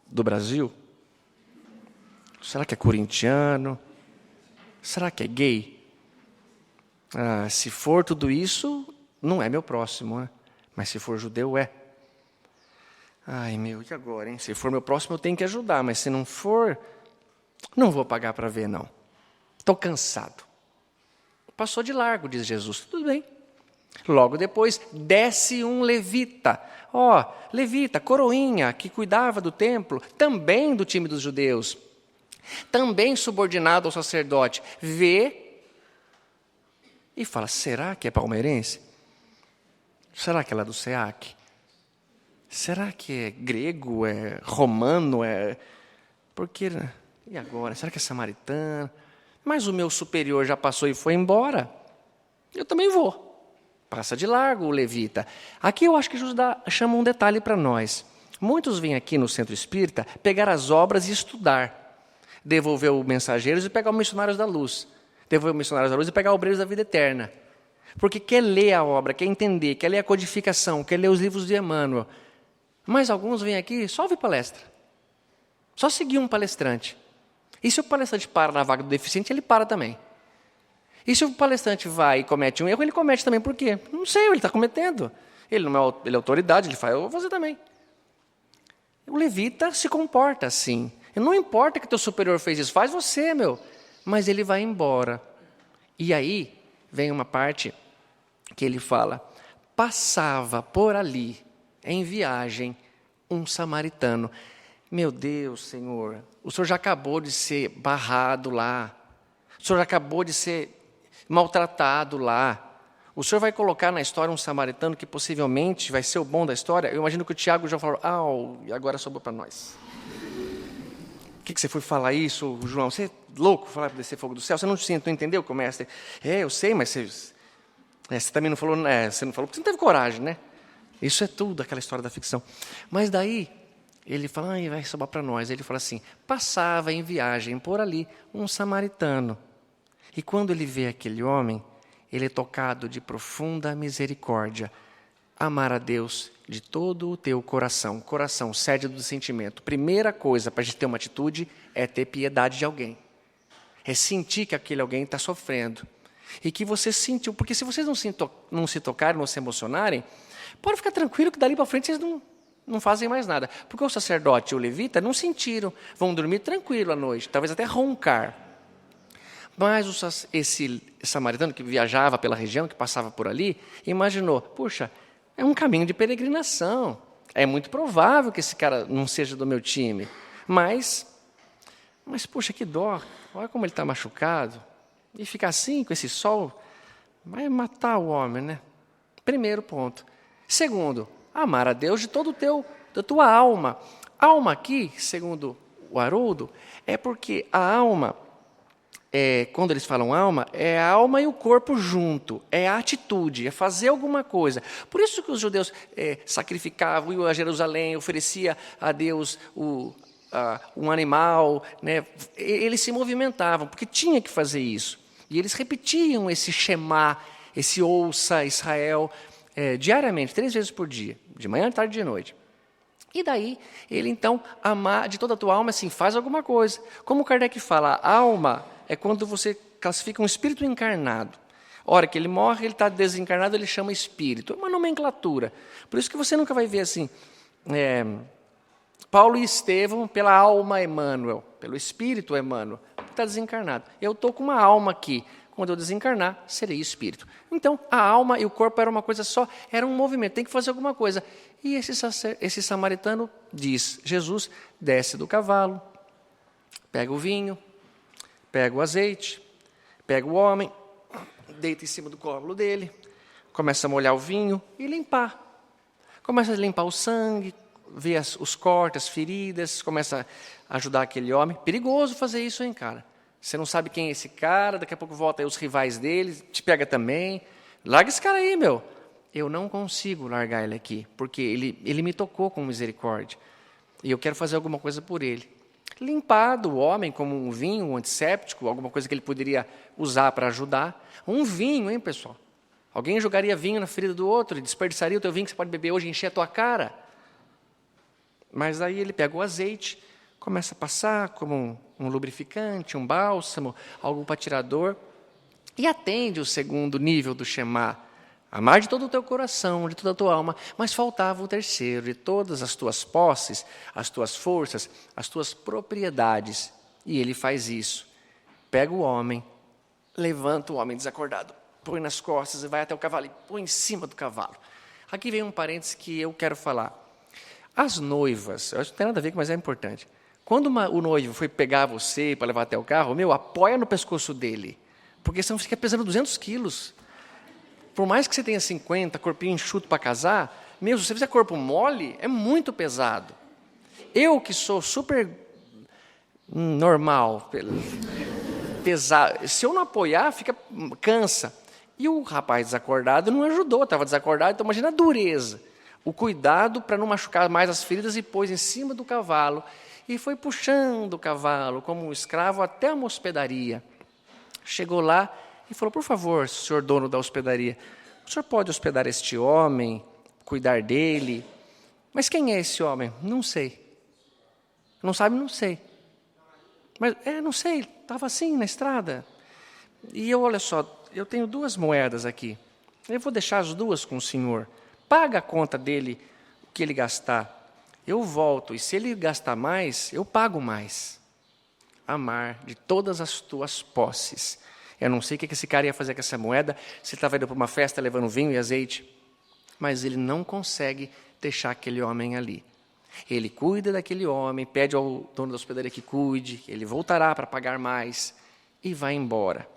do Brasil? Será que é corintiano? Será que é gay? Se for tudo isso, não é meu próximo, né? Mas se for judeu, é. Ai, meu, e agora, hein? Se for meu próximo, eu tenho que ajudar, mas se não for, não vou pagar para ver, não. Estou cansado. Passou de largo, diz Jesus. Tudo bem. Logo depois, desce um levita. Levita, coroinha, que cuidava do templo, também do time dos judeus. Também subordinado ao sacerdote, vê e fala, será que é palmeirense? Será que ela é do SEAC? Será que é grego, é romano, porque, e agora? Será que é samaritano? Mas o meu superior já passou e foi embora. Eu também vou. Passa de largo o levita. Aqui eu acho que Jesus chama um detalhe para nós. Muitos vêm aqui no Centro Espírita pegar as obras e estudar. devolver os mensageiros e pegar os missionários da luz. Devolver os missionários da luz e pegar obreiros da vida eterna. Porque quer ler a obra, quer entender, quer ler a codificação, quer ler os livros de Emmanuel. Mas alguns vêm aqui só ouvir palestra. Só seguir um palestrante. E se o palestrante para na vaga do deficiente, ele para também. E se o palestrante vai e comete um erro, ele comete também. Por quê? Não sei, ele está cometendo. Ele não é, ele é autoridade, ele faz, eu vou fazer também. O levita se comporta assim. E não importa que teu superior fez isso, faz você, meu. Mas ele vai embora. E aí vem uma parte que ele fala: passava por ali, em viagem, um samaritano. Meu Deus, Senhor, o Senhor já acabou de ser barrado lá. O Senhor já acabou de ser maltratado lá. O Senhor vai colocar na história um samaritano que possivelmente vai ser o bom da história. Eu imagino que o Tiago já falou, e agora sobrou para nós. O que você foi falar isso, João? Você é louco falar para descer fogo do céu? Você não entendeu como é? Eu sei, mas você também não falou, você não falou porque você não teve coragem, né? Isso é tudo aquela história da ficção. Mas daí, ele fala, vai sobrar para nós. Ele fala assim, passava em viagem por ali um samaritano. E quando ele vê aquele homem, ele é tocado de profunda misericórdia. Amar a Deus de todo o teu coração. Coração, sede do sentimento. Primeira coisa para a gente ter uma atitude é ter piedade de alguém. É sentir que aquele alguém está sofrendo. E que você sentiu. Porque se vocês não se tocarem, não se emocionarem, pode ficar tranquilo que dali para frente vocês não fazem mais nada. Porque o sacerdote e o levita não sentiram. Vão dormir tranquilo à noite. Talvez até roncar. Mas esse samaritano que viajava pela região, que passava por ali, imaginou, puxa, é um caminho de peregrinação. É muito provável que esse cara não seja do meu time. Mas puxa, que dó. Olha como ele está machucado. E ficar assim, com esse sol, vai matar o homem, né? Primeiro ponto. Segundo, amar a Deus de todo da tua alma. Alma aqui, segundo o Haroldo, é porque a alma... quando eles falam alma, é a alma e o corpo junto, é a atitude, é fazer alguma coisa. Por isso que os judeus sacrificavam, iam a Jerusalém, oferecia a Deus um animal, né? Eles se movimentavam, porque tinha que fazer isso. E eles repetiam esse Shema, esse ouça Israel, diariamente, 3 vezes por dia, de manhã, de tarde e de noite. E daí, ele então, amar de toda a tua alma, assim, faz alguma coisa. Como Kardec fala, a alma é quando você classifica um espírito encarnado. A hora que ele morre, ele está desencarnado, ele chama espírito. É uma nomenclatura. Por isso que você nunca vai ver assim, Paulo e Estevão pela alma Emmanuel, pelo espírito Emmanuel, está desencarnado. Eu estou com uma alma aqui. Quando eu desencarnar, serei espírito. Então, a alma e o corpo era uma coisa só, era um movimento, tem que fazer alguma coisa. E esse samaritano diz, Jesus desce do cavalo, pega o vinho, pega o azeite, pega o homem, deita em cima do colo dele, começa a molhar o vinho e limpar. Começa a limpar o sangue, ver os cortes, as feridas, começa a ajudar aquele homem. Perigoso fazer isso, hein, cara? Você não sabe quem é esse cara, daqui a pouco volta aí os rivais dele, te pega também. Larga esse cara aí, meu. Eu não consigo largar ele aqui, porque ele me tocou com misericórdia. E eu quero fazer alguma coisa por ele. Limpado o homem como um vinho, um antisséptico, alguma coisa que ele poderia usar para ajudar. Um vinho, hein, pessoal? Alguém jogaria vinho na ferida do outro e desperdiçaria o teu vinho que você pode beber hoje e encher a tua cara? Mas aí ele pega o azeite, começa a passar como um lubrificante, um bálsamo, algo para tirar dor, e atende o segundo nível do Shema. Amar de todo o teu coração, de toda a tua alma, mas faltava o terceiro, de todas as tuas posses, as tuas forças, as tuas propriedades. E ele faz isso. Pega o homem, levanta o homem desacordado, põe nas costas e vai até o cavalo e põe em cima do cavalo. Aqui vem um parênteses que eu quero falar. As noivas, eu acho que não tem nada a ver, mas é importante. Quando o noivo foi pegar você para levar até o carro, apoia no pescoço dele, porque senão fica pesando 200 quilos. Por mais que você tenha 50, corpinho enxuto para casar, se você fizer corpo mole, é muito pesado. Eu que sou super normal, pesado, se eu não apoiar, cansa. E o rapaz desacordado não ajudou, estava desacordado, então imagina a dureza. O cuidado para não machucar mais as feridas e pôs em cima do cavalo. E foi puxando o cavalo, como um escravo, até uma hospedaria. Chegou lá e falou, por favor, senhor dono da hospedaria, o senhor pode hospedar este homem, cuidar dele? Mas quem é esse homem? Não sei. Não sabe? Não sei. Mas, não sei, estava assim na estrada. E eu, olha só, eu tenho 2 moedas aqui. Eu vou deixar as 2 com o senhor. Paga a conta dele, o que ele gastar. Eu volto, e se ele gastar mais, eu pago mais. Amar de todas as tuas posses. Eu não sei o que esse cara ia fazer com essa moeda, se ele estava indo para uma festa levando vinho e azeite. Mas ele não consegue deixar aquele homem ali. Ele cuida daquele homem, pede ao dono da hospedaria que cuide, ele voltará para pagar mais e vai embora.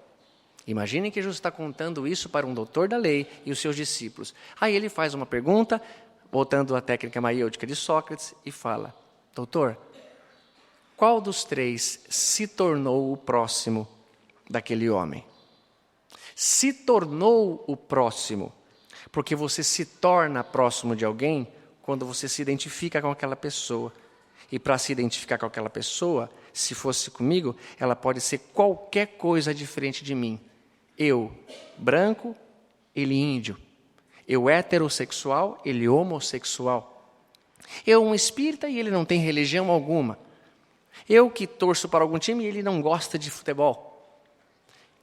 Imaginem que Jesus está contando isso para um doutor da lei e os seus discípulos. Aí ele faz uma pergunta, voltando à técnica maiêutica de Sócrates, e fala, doutor, qual dos 3 se tornou o próximo daquele homem? Se tornou o próximo, porque você se torna próximo de alguém quando você se identifica com aquela pessoa. E para se identificar com aquela pessoa, se fosse comigo, ela pode ser qualquer coisa diferente de mim. Eu, branco, ele índio. Eu, heterossexual, ele homossexual. Eu, um espírita, e ele não tem religião alguma. Eu que torço para algum time e ele não gosta de futebol.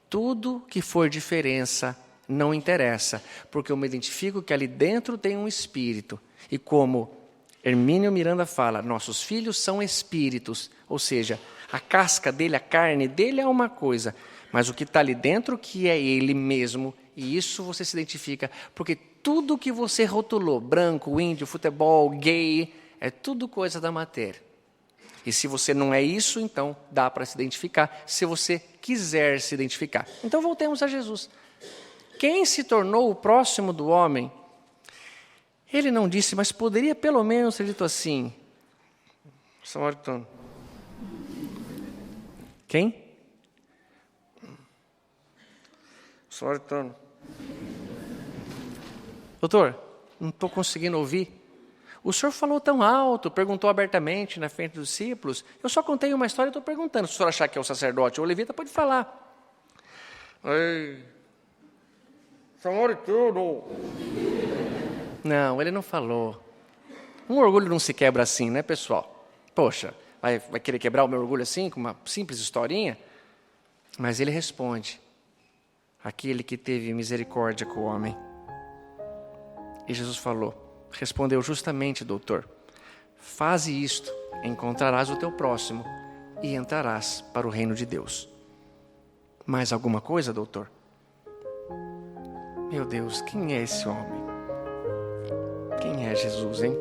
Tudo que for diferença não interessa, porque eu me identifico que ali dentro tem um espírito. E como Hermínio Miranda fala, nossos filhos são espíritos, ou seja, a casca dele, a carne dele é uma coisa, mas o que está ali dentro que é ele mesmo, e isso você se identifica, porque tudo que você rotulou, branco, índio, futebol, gay, é tudo coisa da matéria. E se você não é isso, então dá para se identificar, se você quiser se identificar. Então voltemos a Jesus. Quem se tornou o próximo do homem? Ele não disse, mas poderia pelo menos ter dito assim. Samaritano. Quem? Samaritano. Doutor, não estou conseguindo ouvir. O senhor falou tão alto, perguntou abertamente na frente dos discípulos. Eu só contei uma história e estou perguntando. Se o senhor achar que é o sacerdote ou o levita, pode falar. Ei, samaritano. Não, ele não falou. Um orgulho não se quebra assim, né, pessoal? Poxa, vai querer quebrar o meu orgulho assim, com uma simples historinha? Mas ele responde, aquele que teve misericórdia com o homem. E Jesus respondeu justamente, doutor, faze isto, encontrarás o teu próximo e entrarás para o reino de Deus. Mais alguma coisa, doutor? Meu Deus, quem é esse homem? Quem é Jesus, hein?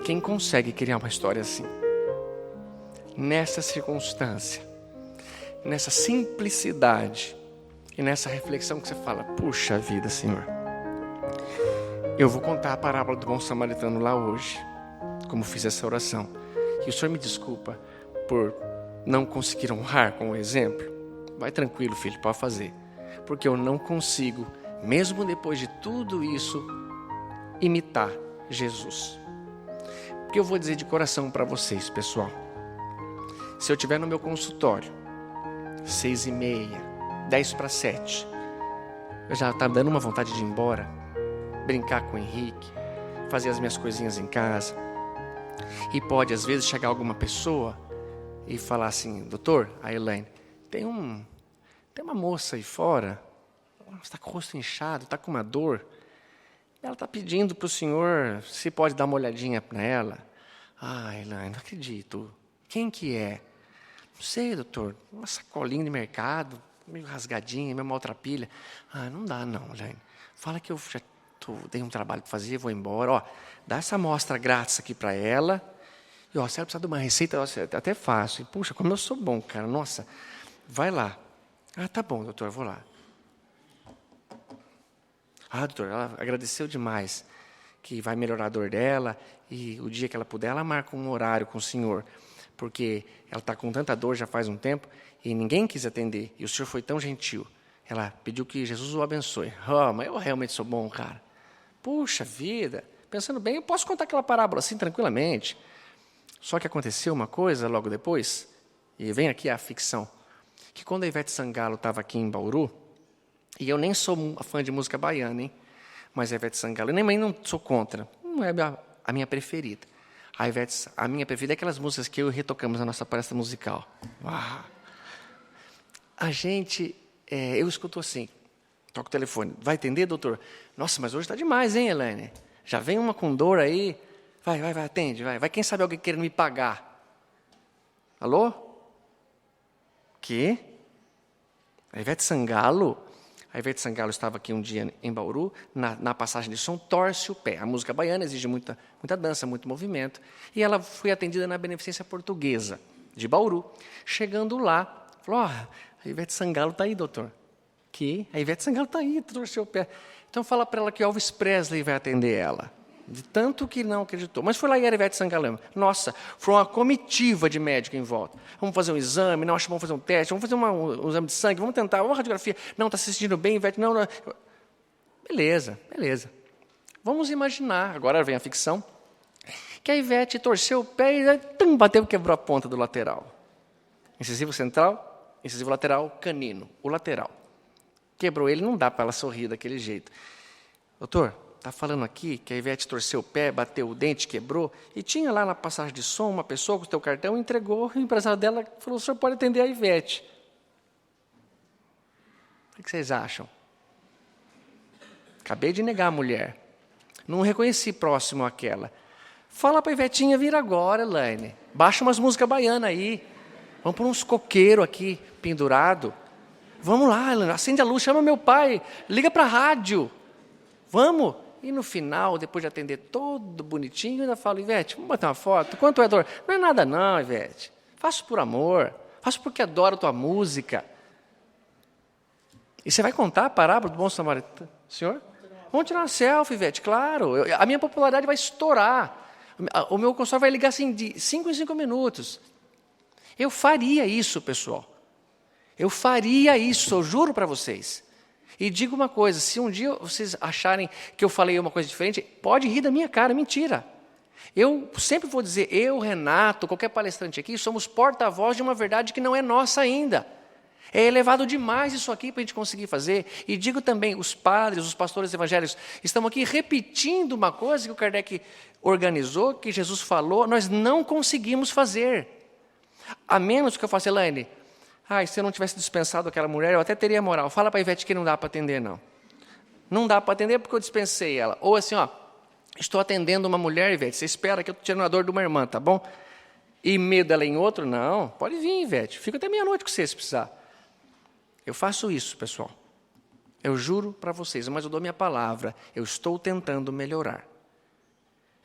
Quem consegue criar uma história assim? Nessa circunstância, nessa simplicidade e nessa reflexão que você fala, puxa vida, Senhor. Eu vou contar a parábola do bom samaritano lá hoje, como fiz essa oração. E o Senhor me desculpa por não conseguir honrar com o exemplo. Vai tranquilo, filho, pode fazer. Porque eu não consigo, mesmo depois de tudo isso, imitar Jesus. Porque eu vou dizer de coração para vocês, pessoal. Se eu estiver no meu consultório, 6h30, 6:50, eu já está dando uma vontade de ir embora, brincar com o Henrique, fazer as minhas coisinhas em casa. E pode, às vezes, chegar alguma pessoa e falar assim, doutor, a Elaine, tem uma moça aí fora, está com o rosto inchado, está com uma dor. Ela está pedindo para o senhor se pode dar uma olhadinha para ela. Ah, Elaine, não acredito. Quem que é? Não sei, doutor. Uma sacolinha de mercado, meio rasgadinha, meio maltrapilha. Ah, não dá não, Elaine. Fala que eu já dei um trabalho para fazer, vou embora. Ó, dá essa amostra grátis aqui para ela. E ó, se ela precisar de uma receita, ó, é até fácil. E, puxa, como eu sou bom, cara. Nossa, vai lá. Ah, tá bom, doutor, eu vou lá. Ah, doutor, ela agradeceu demais, que vai melhorar a dor dela, e o dia que ela puder, ela marca um horário com o senhor, porque ela está com tanta dor já faz um tempo, e ninguém quis atender, e o senhor foi tão gentil. Ela pediu que Jesus o abençoe. Oh, mas eu realmente sou bom, cara. Puxa vida, pensando bem, eu posso contar aquela parábola assim tranquilamente. Só que aconteceu uma coisa logo depois, e vem aqui a ficção, que quando a Ivete Sangalo estava aqui em Bauru, e eu nem sou fã de música baiana, hein? Mas a Ivete Sangalo, eu nem não sou contra, não é a minha preferida. A minha preferida é aquelas músicas que eu retocamos na nossa palestra musical. Uau. A gente, eu escuto assim, toco o telefone, vai atender, doutor? Nossa, mas hoje está demais, hein, Elaine? Já vem uma com dor aí, vai, atende, vai, quem sabe alguém querendo me pagar. Alô? Que? A Ivete Sangalo? A Ivete Sangalo estava aqui um dia em Bauru, na passagem de som, torce o pé. A música baiana exige muita dança, muito movimento. E ela foi atendida na Beneficência Portuguesa, de Bauru. Chegando lá, falou, a Ivete Sangalo está aí, doutor. Que? A Ivete Sangalo está aí, torceu o pé. Então fala para ela que Elvis Presley vai atender ela. De tanto que não acreditou. Mas foi lá e era Ivete Sangalo. Nossa, foi uma comitiva de médico em volta. Vamos fazer um exame, não, acho que vamos fazer um teste, vamos fazer um exame de sangue, vamos tentar, uma radiografia. Não, está se sentindo bem, Ivete, não. Beleza. Vamos imaginar, agora vem a ficção, que a Ivete torceu o pé e bateu e quebrou a ponta do lateral. Incisivo central, incisivo lateral, canino, o lateral. Quebrou ele, não dá para ela sorrir daquele jeito. Doutor, está falando aqui que a Ivete torceu o pé, bateu o dente, quebrou, e tinha lá na passagem de som uma pessoa com o seu cartão, entregou, o empresário dela falou, o senhor pode atender a Ivete. O que vocês acham? Acabei de negar a mulher. Não reconheci próximo àquela. Fala para a Ivetinha vir agora, Elaine. Baixa umas músicas baianas aí. Vamos pôr uns coqueiros aqui, pendurado. Vamos lá, Elaine, acende a luz, chama meu pai, liga para a rádio. Vamos. E no final, depois de atender todo bonitinho, ainda falo, Ivete, vamos bater uma foto? Quanto é dor? Não é nada não, Ivete. Faço por amor. Faço porque adoro a tua música. E você vai contar a parábola do bom samaritano? Senhor? Vamos tirar uma selfie, Ivete, claro. A minha popularidade vai estourar. O meu consultório vai ligar assim de 5 em 5 minutos. Eu faria isso, pessoal. Eu faria isso, eu juro para vocês. E digo uma coisa, se um dia vocês acharem que eu falei uma coisa diferente, pode rir da minha cara, mentira. Eu sempre vou dizer, eu, Renato, qualquer palestrante aqui, somos porta-voz de uma verdade que não é nossa ainda. É elevado demais isso aqui para a gente conseguir fazer. E digo também, os padres, os pastores evangélicos, estão aqui repetindo uma coisa que o Kardec organizou, que Jesus falou, nós não conseguimos fazer. A menos que eu faça, Elaine, se eu não tivesse dispensado aquela mulher, eu até teria moral. Fala para a Ivete que não dá para atender, não. Não dá para atender porque eu dispensei ela. Ou assim, estou atendendo uma mulher, Ivete, você espera que eu estou tirando a dor de uma irmã, tá bom? E medo dela em outro? Não, pode vir, Ivete. Fica até meia-noite com você, se precisar. Eu faço isso, pessoal. Eu juro para vocês, mas eu dou minha palavra. Eu estou tentando melhorar.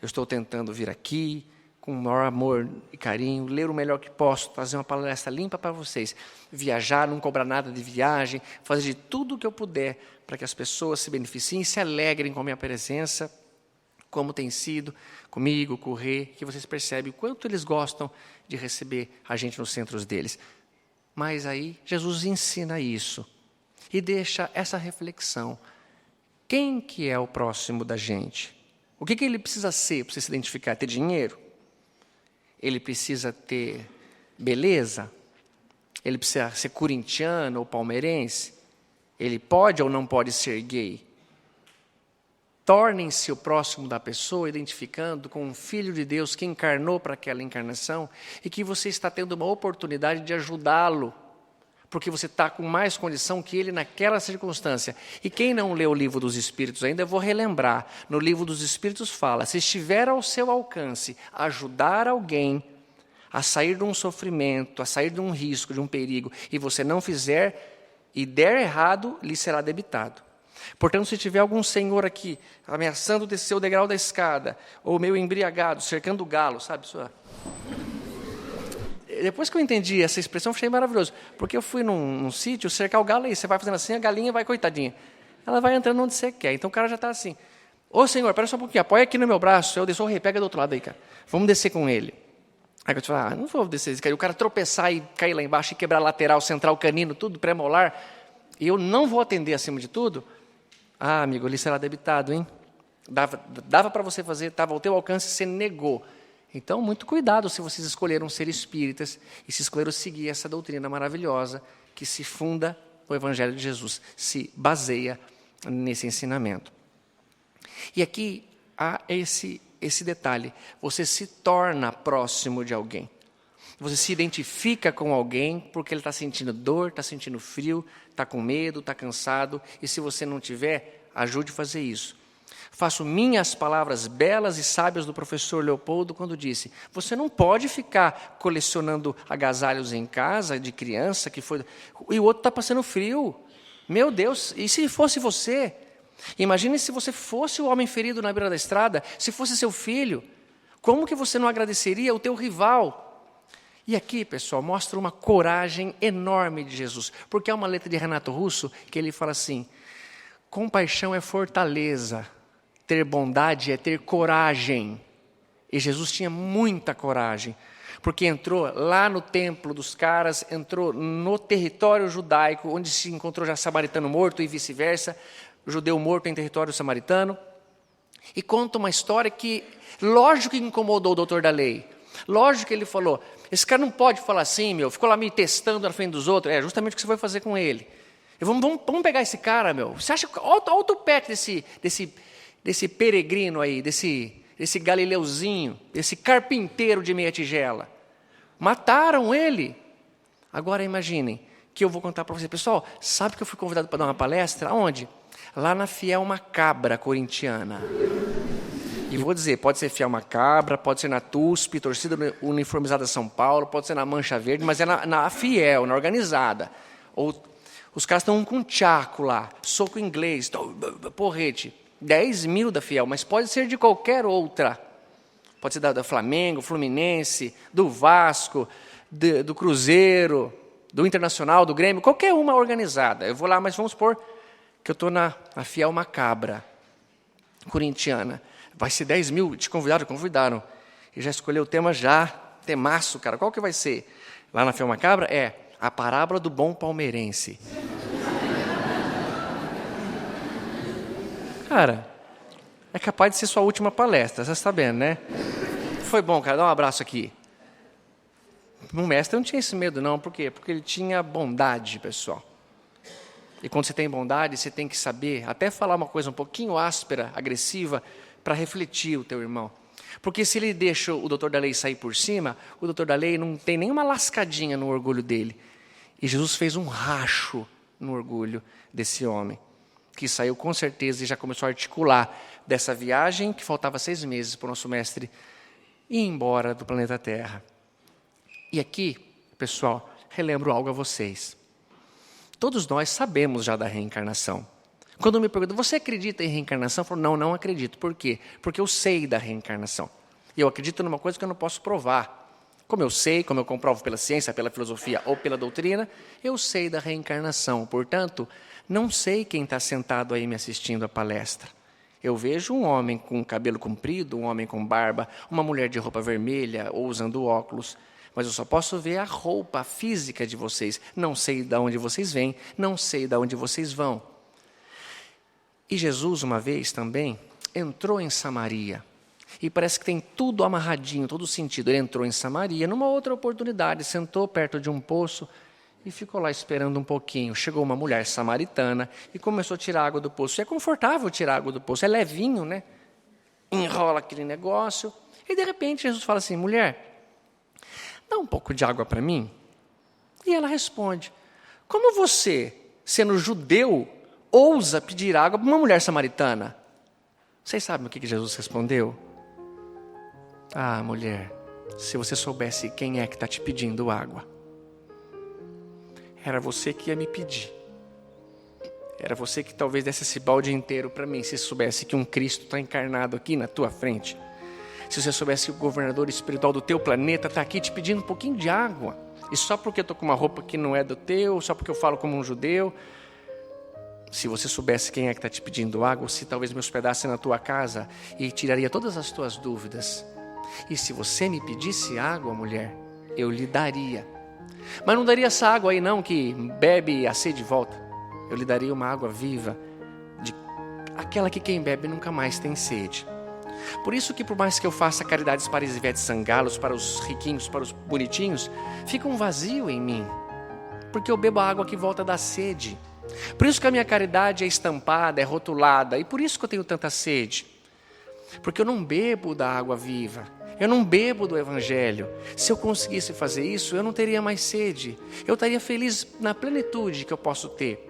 Eu estou tentando vir aqui, com o maior amor e carinho, ler o melhor que posso, fazer uma palestra limpa para vocês, viajar, não cobrar nada de viagem, fazer de tudo o que eu puder para que as pessoas se beneficiem, se alegrem com a minha presença, como tem sido comigo, com o Rê, que vocês percebem o quanto eles gostam de receber a gente nos centros deles. Mas aí Jesus ensina isso e deixa essa reflexão. Quem que é o próximo da gente? O que ele precisa ser para você se identificar? Ter dinheiro? Ele precisa ter beleza? Ele precisa ser corintiano ou palmeirense? Ele pode ou não pode ser gay? Tornem-se o próximo da pessoa, identificando com um filho de Deus que encarnou para aquela encarnação e que você está tendo uma oportunidade de ajudá-lo, porque você está com mais condição que ele naquela circunstância. E quem não leu o Livro dos Espíritos ainda, eu vou relembrar. No Livro dos Espíritos fala, se estiver ao seu alcance ajudar alguém a sair de um sofrimento, a sair de um risco, de um perigo, e você não fizer e der errado, lhe será debitado. Portanto, se tiver algum senhor aqui ameaçando descer o degrau da escada, ou meio embriagado, cercando o galo, sabe? Depois que eu entendi essa expressão, achei maravilhoso. Porque eu fui num sítio, cercar o galo aí, você vai fazendo assim, a galinha vai, coitadinha. Ela vai entrando onde você quer. Então o cara já está assim. Ô senhor, espera só um pouquinho, apoia aqui no meu braço. Eu desço o rei, pega do outro lado aí, cara. Vamos descer com ele. Aí eu te falo, não vou descer. O cara tropeçar e cair lá embaixo e quebrar lateral, central, canino, tudo pré-molar. E eu não vou atender acima de tudo. Amigo, ali será debitado, hein? Dava para você fazer, estava ao teu alcance, você negou. Então, muito cuidado se vocês escolheram ser espíritas e se escolheram seguir essa doutrina maravilhosa que se funda no Evangelho de Jesus, se baseia nesse ensinamento. E aqui há esse detalhe, você se torna próximo de alguém. Você se identifica com alguém porque ele está sentindo dor, está sentindo frio, está com medo, está cansado. E se você não tiver, ajude a fazer isso. Faço minhas palavras belas e sábias do professor Leopoldo quando disse: você não pode ficar colecionando agasalhos em casa de criança que foi e o outro está passando frio. Meu Deus, e se fosse você? Imagine se você fosse o homem ferido na beira da estrada, se fosse seu filho, como que você não agradeceria o teu rival? E aqui, pessoal, mostra uma coragem enorme de Jesus, porque há uma letra de Renato Russo que ele fala assim: compaixão é fortaleza, ter bondade é ter coragem. E Jesus tinha muita coragem, porque entrou lá no templo dos caras, entrou no território judaico, onde se encontrou já samaritano morto e vice-versa, judeu morto em território samaritano, e conta uma história que, lógico que incomodou o doutor da lei, lógico que ele falou: esse cara não pode falar assim, meu, ficou lá me testando na frente dos outros. É justamente o que você vai fazer com ele. Vamos pegar esse cara, meu. Você acha, olha o tupete desse peregrino aí, desse galileuzinho, desse carpinteiro de meia tigela. Mataram ele. Agora imaginem que eu vou contar para vocês. Pessoal, sabe que eu fui convidado para dar uma palestra? Onde? Lá na Fiel Macabra corintiana. E vou dizer, pode ser Fiel Macabra, pode ser na TUSP, Torcida Uniformizada São Paulo, pode ser na Mancha Verde, mas é na Fiel, na organizada. Ou os caras estão com um tchaco lá, soco inglês, porrete. 10 mil da Fiel, mas pode ser de qualquer outra. Pode ser da Flamengo, Fluminense, do Vasco, do Cruzeiro, do Internacional, do Grêmio, qualquer uma organizada. Eu vou lá, mas vamos supor que eu estou na Fiel Macabra corintiana. Vai ser 10 mil, te convidaram. E já escolheu o tema temaço, cara. Qual que vai ser? Lá na Fiel Macabra é a parábola do bom palmeirense. Cara, é capaz de ser sua última palestra, você está sabendo, né? Foi bom, cara, dá um abraço aqui. O mestre não tinha esse medo, não. Por quê? Porque ele tinha bondade, pessoal. E quando você tem bondade, você tem que saber até falar uma coisa um pouquinho áspera, agressiva, para refletir o teu irmão. Porque se ele deixa o doutor da lei sair por cima, o doutor da lei não tem nenhuma lascadinha no orgulho dele. E Jesus fez um racho no orgulho desse homem, que saiu com certeza e já começou a articular dessa viagem que faltava 6 meses para o nosso mestre ir embora do planeta Terra. E aqui, pessoal, relembro algo a vocês. Todos nós sabemos já da reencarnação. Quando me perguntam, você acredita em reencarnação? Eu falo, não acredito. Por quê? Porque eu sei da reencarnação. E eu acredito numa coisa que eu não posso provar. Como eu sei, como eu comprovo pela ciência, pela filosofia ou pela doutrina, eu sei da reencarnação. Portanto, não sei quem está sentado aí me assistindo à palestra. Eu vejo um homem com cabelo comprido, um homem com barba, uma mulher de roupa vermelha ou usando óculos. Mas eu só posso ver a roupa física de vocês. Não sei de onde vocês vêm, não sei de onde vocês vão. E Jesus, uma vez também, entrou em Samaria. E parece que tem tudo amarradinho, todo sentido. Ele entrou em Samaria, numa outra oportunidade, sentou perto de um poço e ficou lá esperando um pouquinho. Chegou uma mulher samaritana e começou a tirar água do poço. E é confortável tirar água do poço, é levinho, né? Enrola aquele negócio. E de repente Jesus fala assim, mulher, dá um pouco de água para mim? E ela responde, como você, sendo judeu, ousa pedir água para uma mulher samaritana? Vocês sabem o que Jesus respondeu? Ah, mulher, se você soubesse quem é que está te pedindo água, era você que ia me pedir. Era você que talvez desse esse balde inteiro para mim, se soubesse que um Cristo está encarnado aqui na tua frente. Se você soubesse que o governador espiritual do teu planeta está aqui te pedindo um pouquinho de água, e só porque eu estou com uma roupa que não é do teu, só porque eu falo como um judeu. Se você soubesse quem é que está te pedindo água, se talvez me hospedasse na tua casa e tiraria todas as tuas dúvidas. E se você me pedisse água, mulher, eu lhe daria. Mas não daria essa água aí não, que bebe a sede de volta. Eu lhe daria uma água viva, aquela que quem bebe nunca mais tem sede. Por isso que por mais que eu faça caridades para as Ivete Sangalos, para os riquinhos, para os bonitinhos, fica um vazio em mim. Porque eu bebo a água que volta da sede. Por isso que a minha caridade é estampada, é rotulada. E por isso que eu tenho tanta sede. Porque eu não bebo da água viva. Eu não bebo do Evangelho. Se eu conseguisse fazer isso, eu não teria mais sede. Eu estaria feliz na plenitude que eu posso ter.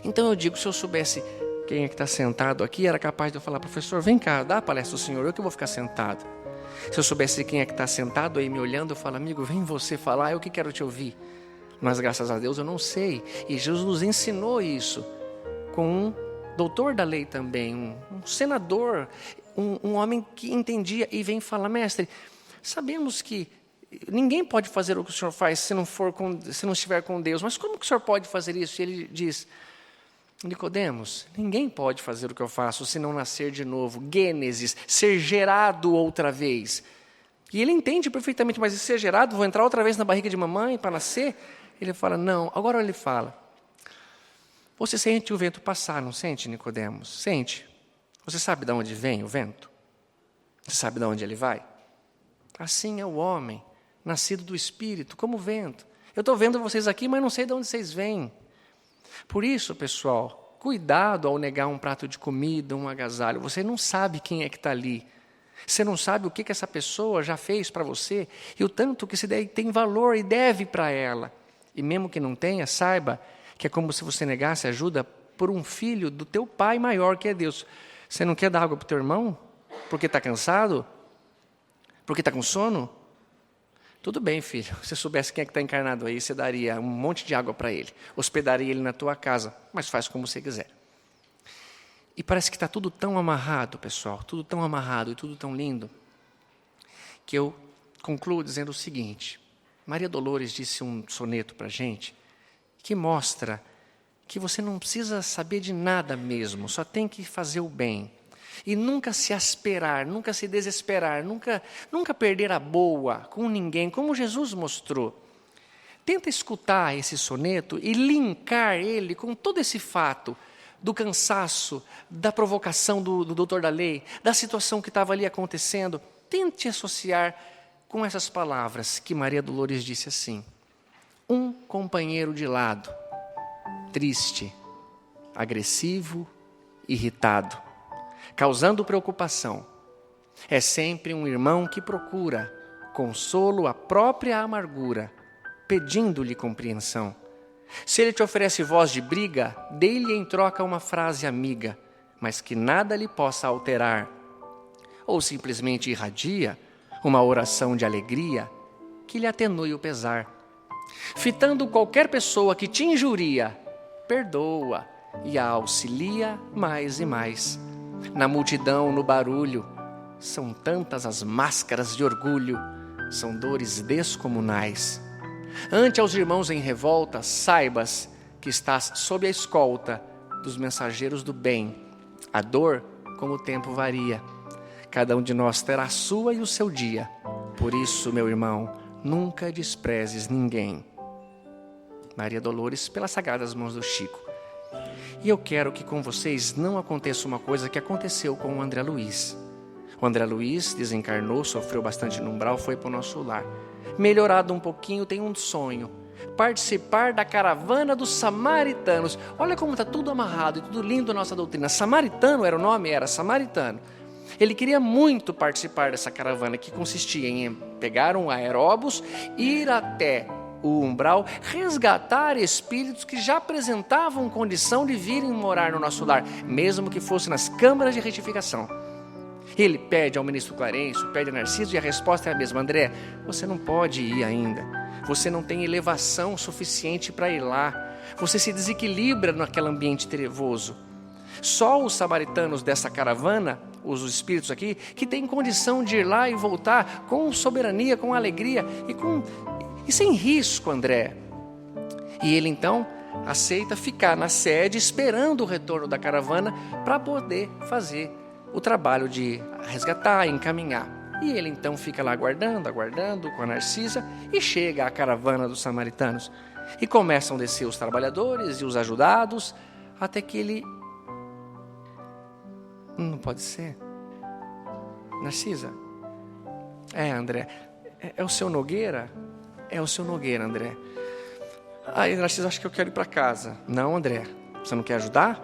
Então eu digo, se eu soubesse quem é que está sentado aqui, era capaz de eu falar, professor, vem cá, dá a palestra ao senhor, eu que vou ficar sentado. Se eu soubesse quem é que está sentado aí me olhando, eu falo, amigo, vem você falar, eu que quero te ouvir. Mas graças a Deus eu não sei. E Jesus nos ensinou isso com um doutor da lei também, um senador, um homem que entendia e vem falar, mestre, sabemos que ninguém pode fazer o que o senhor faz se não estiver com Deus, mas como que o senhor pode fazer isso? E ele diz, Nicodemos, ninguém pode fazer o que eu faço se não nascer de novo. Gênesis, ser gerado outra vez. E ele entende perfeitamente, mas ser gerado, vou entrar outra vez na barriga de mamãe para nascer? Ele fala, não. Agora ele fala, você sente o vento passar, não sente, Nicodemos? Sente. Você sabe de onde vem o vento? Você sabe de onde ele vai? Assim é o homem, nascido do Espírito, como o vento. Eu estou vendo vocês aqui, mas não sei de onde vocês vêm. Por isso, pessoal, cuidado ao negar um prato de comida, um agasalho. Você não sabe quem é que está ali. Você não sabe o que essa pessoa já fez para você e o tanto que tem valor e deve para ela. E mesmo que não tenha, saiba que é como se você negasse ajuda por um filho do teu pai maior, que é Deus. Você não quer dar água para o teu irmão? Porque está cansado? Porque está com sono? Tudo bem, filho. Se você soubesse quem é que está encarnado aí, você daria um monte de água para ele. Hospedaria ele na tua casa, mas faz como você quiser. E parece que está tudo tão amarrado, pessoal, tudo tão amarrado e tudo tão lindo, que eu concluo dizendo o seguinte, Maria Dolores disse um soneto para a gente, que mostra que você não precisa saber de nada mesmo, só tem que fazer o bem. E nunca se asperar, nunca se desesperar, nunca perder a boa com ninguém, como Jesus mostrou. Tenta escutar esse soneto e linkar ele com todo esse fato do cansaço, da provocação do doutor da lei, da situação que estava ali acontecendo. Tente associar com essas palavras que Maria Dolores disse assim, um companheiro de lado, triste, agressivo, irritado, causando preocupação. É sempre um irmão que procura consolo à própria amargura, pedindo-lhe compreensão. Se ele te oferece voz de briga, dê-lhe em troca uma frase amiga, mas que nada lhe possa alterar. Ou simplesmente irradia uma oração de alegria que lhe atenue o pesar. Fitando qualquer pessoa que te injuria, perdoa e a auxilia mais e mais. Na multidão, no barulho, são tantas as máscaras de orgulho, são dores descomunais. Ante aos irmãos em revolta, saibas que estás sob a escolta dos mensageiros do bem. A dor, como o tempo varia. Cada um de nós terá a sua e o seu dia. Por isso, meu irmão, nunca desprezes ninguém. Maria Dolores, pelas sagradas mãos do Chico. E eu quero que com vocês não aconteça uma coisa que aconteceu com o André Luiz. O André Luiz desencarnou, sofreu bastante no umbral, foi para o nosso lar. Melhorado um pouquinho, tem um sonho. Participar da caravana dos samaritanos. Olha como está tudo amarrado e tudo lindo a nossa doutrina. Samaritano era o nome? Era samaritano. Ele queria muito participar dessa caravana, que consistia em pegar um aeróbus, ir até o umbral, resgatar espíritos que já apresentavam condição de virem morar no nosso lar, mesmo que fosse nas câmaras de retificação. Ele pede ao ministro Clarencio, pede a Narciso, e a resposta é a mesma. André, você não pode ir ainda. Você não tem elevação suficiente para ir lá. Você se desequilibra naquele ambiente trevoso. Só os samaritanos dessa caravana, os espíritos aqui, que têm condição de ir lá e voltar com soberania, com alegria e sem risco, André. E ele então aceita ficar na sede esperando o retorno da caravana para poder fazer o trabalho de resgatar, encaminhar. E ele então fica lá aguardando com a Narcisa, e chega a caravana dos samaritanos. E começam a descer os trabalhadores e os ajudados, até que ele... Não pode ser. Narcisa? André. É o seu Nogueira? É o seu Nogueira, André. Narcisa, acho que eu quero ir para casa. Não, André. Você não quer ajudar?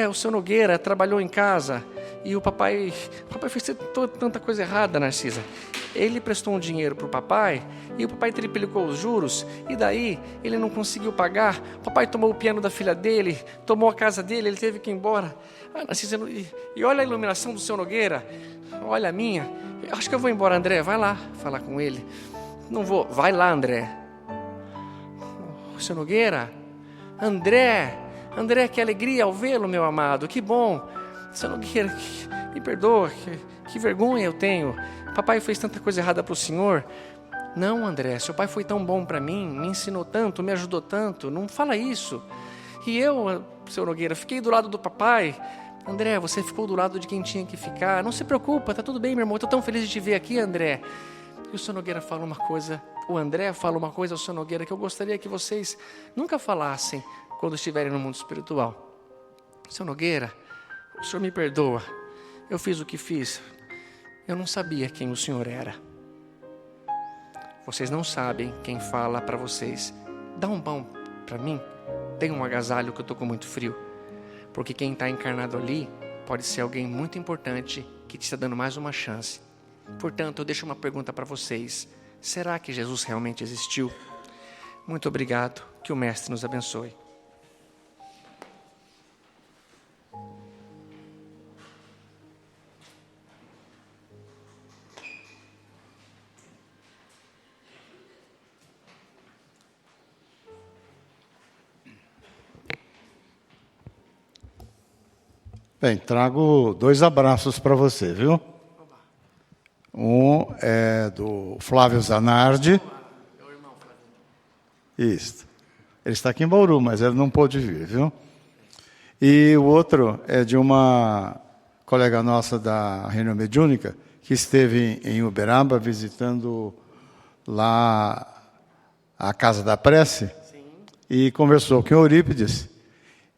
O seu Nogueira trabalhou em casa e o papai fez tanta coisa errada, Narcisa. Ele prestou um dinheiro para o papai e o papai triplicou os juros e daí ele não conseguiu pagar. O papai tomou o piano da filha dele, tomou a casa dele, ele teve que ir embora. Narcisa, e olha a iluminação do seu Nogueira, olha a minha. Eu acho que eu vou embora, André, vai lá falar com ele. Não vou, vai lá, André. Seu Nogueira, André, que alegria ao vê-lo, meu amado, que bom. Seu Nogueira, me perdoa, que vergonha eu tenho. Papai fez tanta coisa errada para o senhor. Não, André, seu pai foi tão bom para mim, me ensinou tanto, me ajudou tanto, não fala isso. E eu, seu Nogueira, fiquei do lado do papai. André, você ficou do lado de quem tinha que ficar. Não se preocupa, tá tudo bem, meu irmão, estou tão feliz de te ver aqui, André. E o seu Nogueira fala uma coisa, o André fala uma coisa ao seu Nogueira que eu gostaria que vocês nunca falassem quando estiverem no mundo espiritual. Seu Nogueira, o senhor me perdoa, eu fiz o que fiz, eu não sabia quem o senhor era. Vocês não sabem quem fala para vocês, dá um pão para mim, tem um agasalho que eu estou com muito frio, porque quem está encarnado ali pode ser alguém muito importante que te está dando mais uma chance. Portanto, eu deixo uma pergunta para vocês, será que Jesus realmente existiu? Muito obrigado, que o Mestre nos abençoe. Bem, trago 2 abraços para você, viu? Um é do Flávio Zanardi. Isso. Ele está aqui em Bauru, mas ele não pôde vir, viu? E o outro é de uma colega nossa da reunião mediúnica, que esteve em Uberaba visitando lá a Casa da Prece. Sim. E conversou com Eurípides.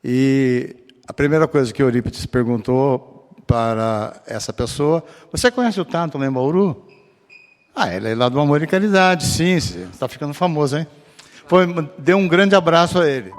E a primeira coisa que Eurípides perguntou para essa pessoa: você conhece o Tato lá em Bauru? Ele é lá do Amor e Caridade, sim, está ficando famoso, hein? Deu um grande abraço a ele.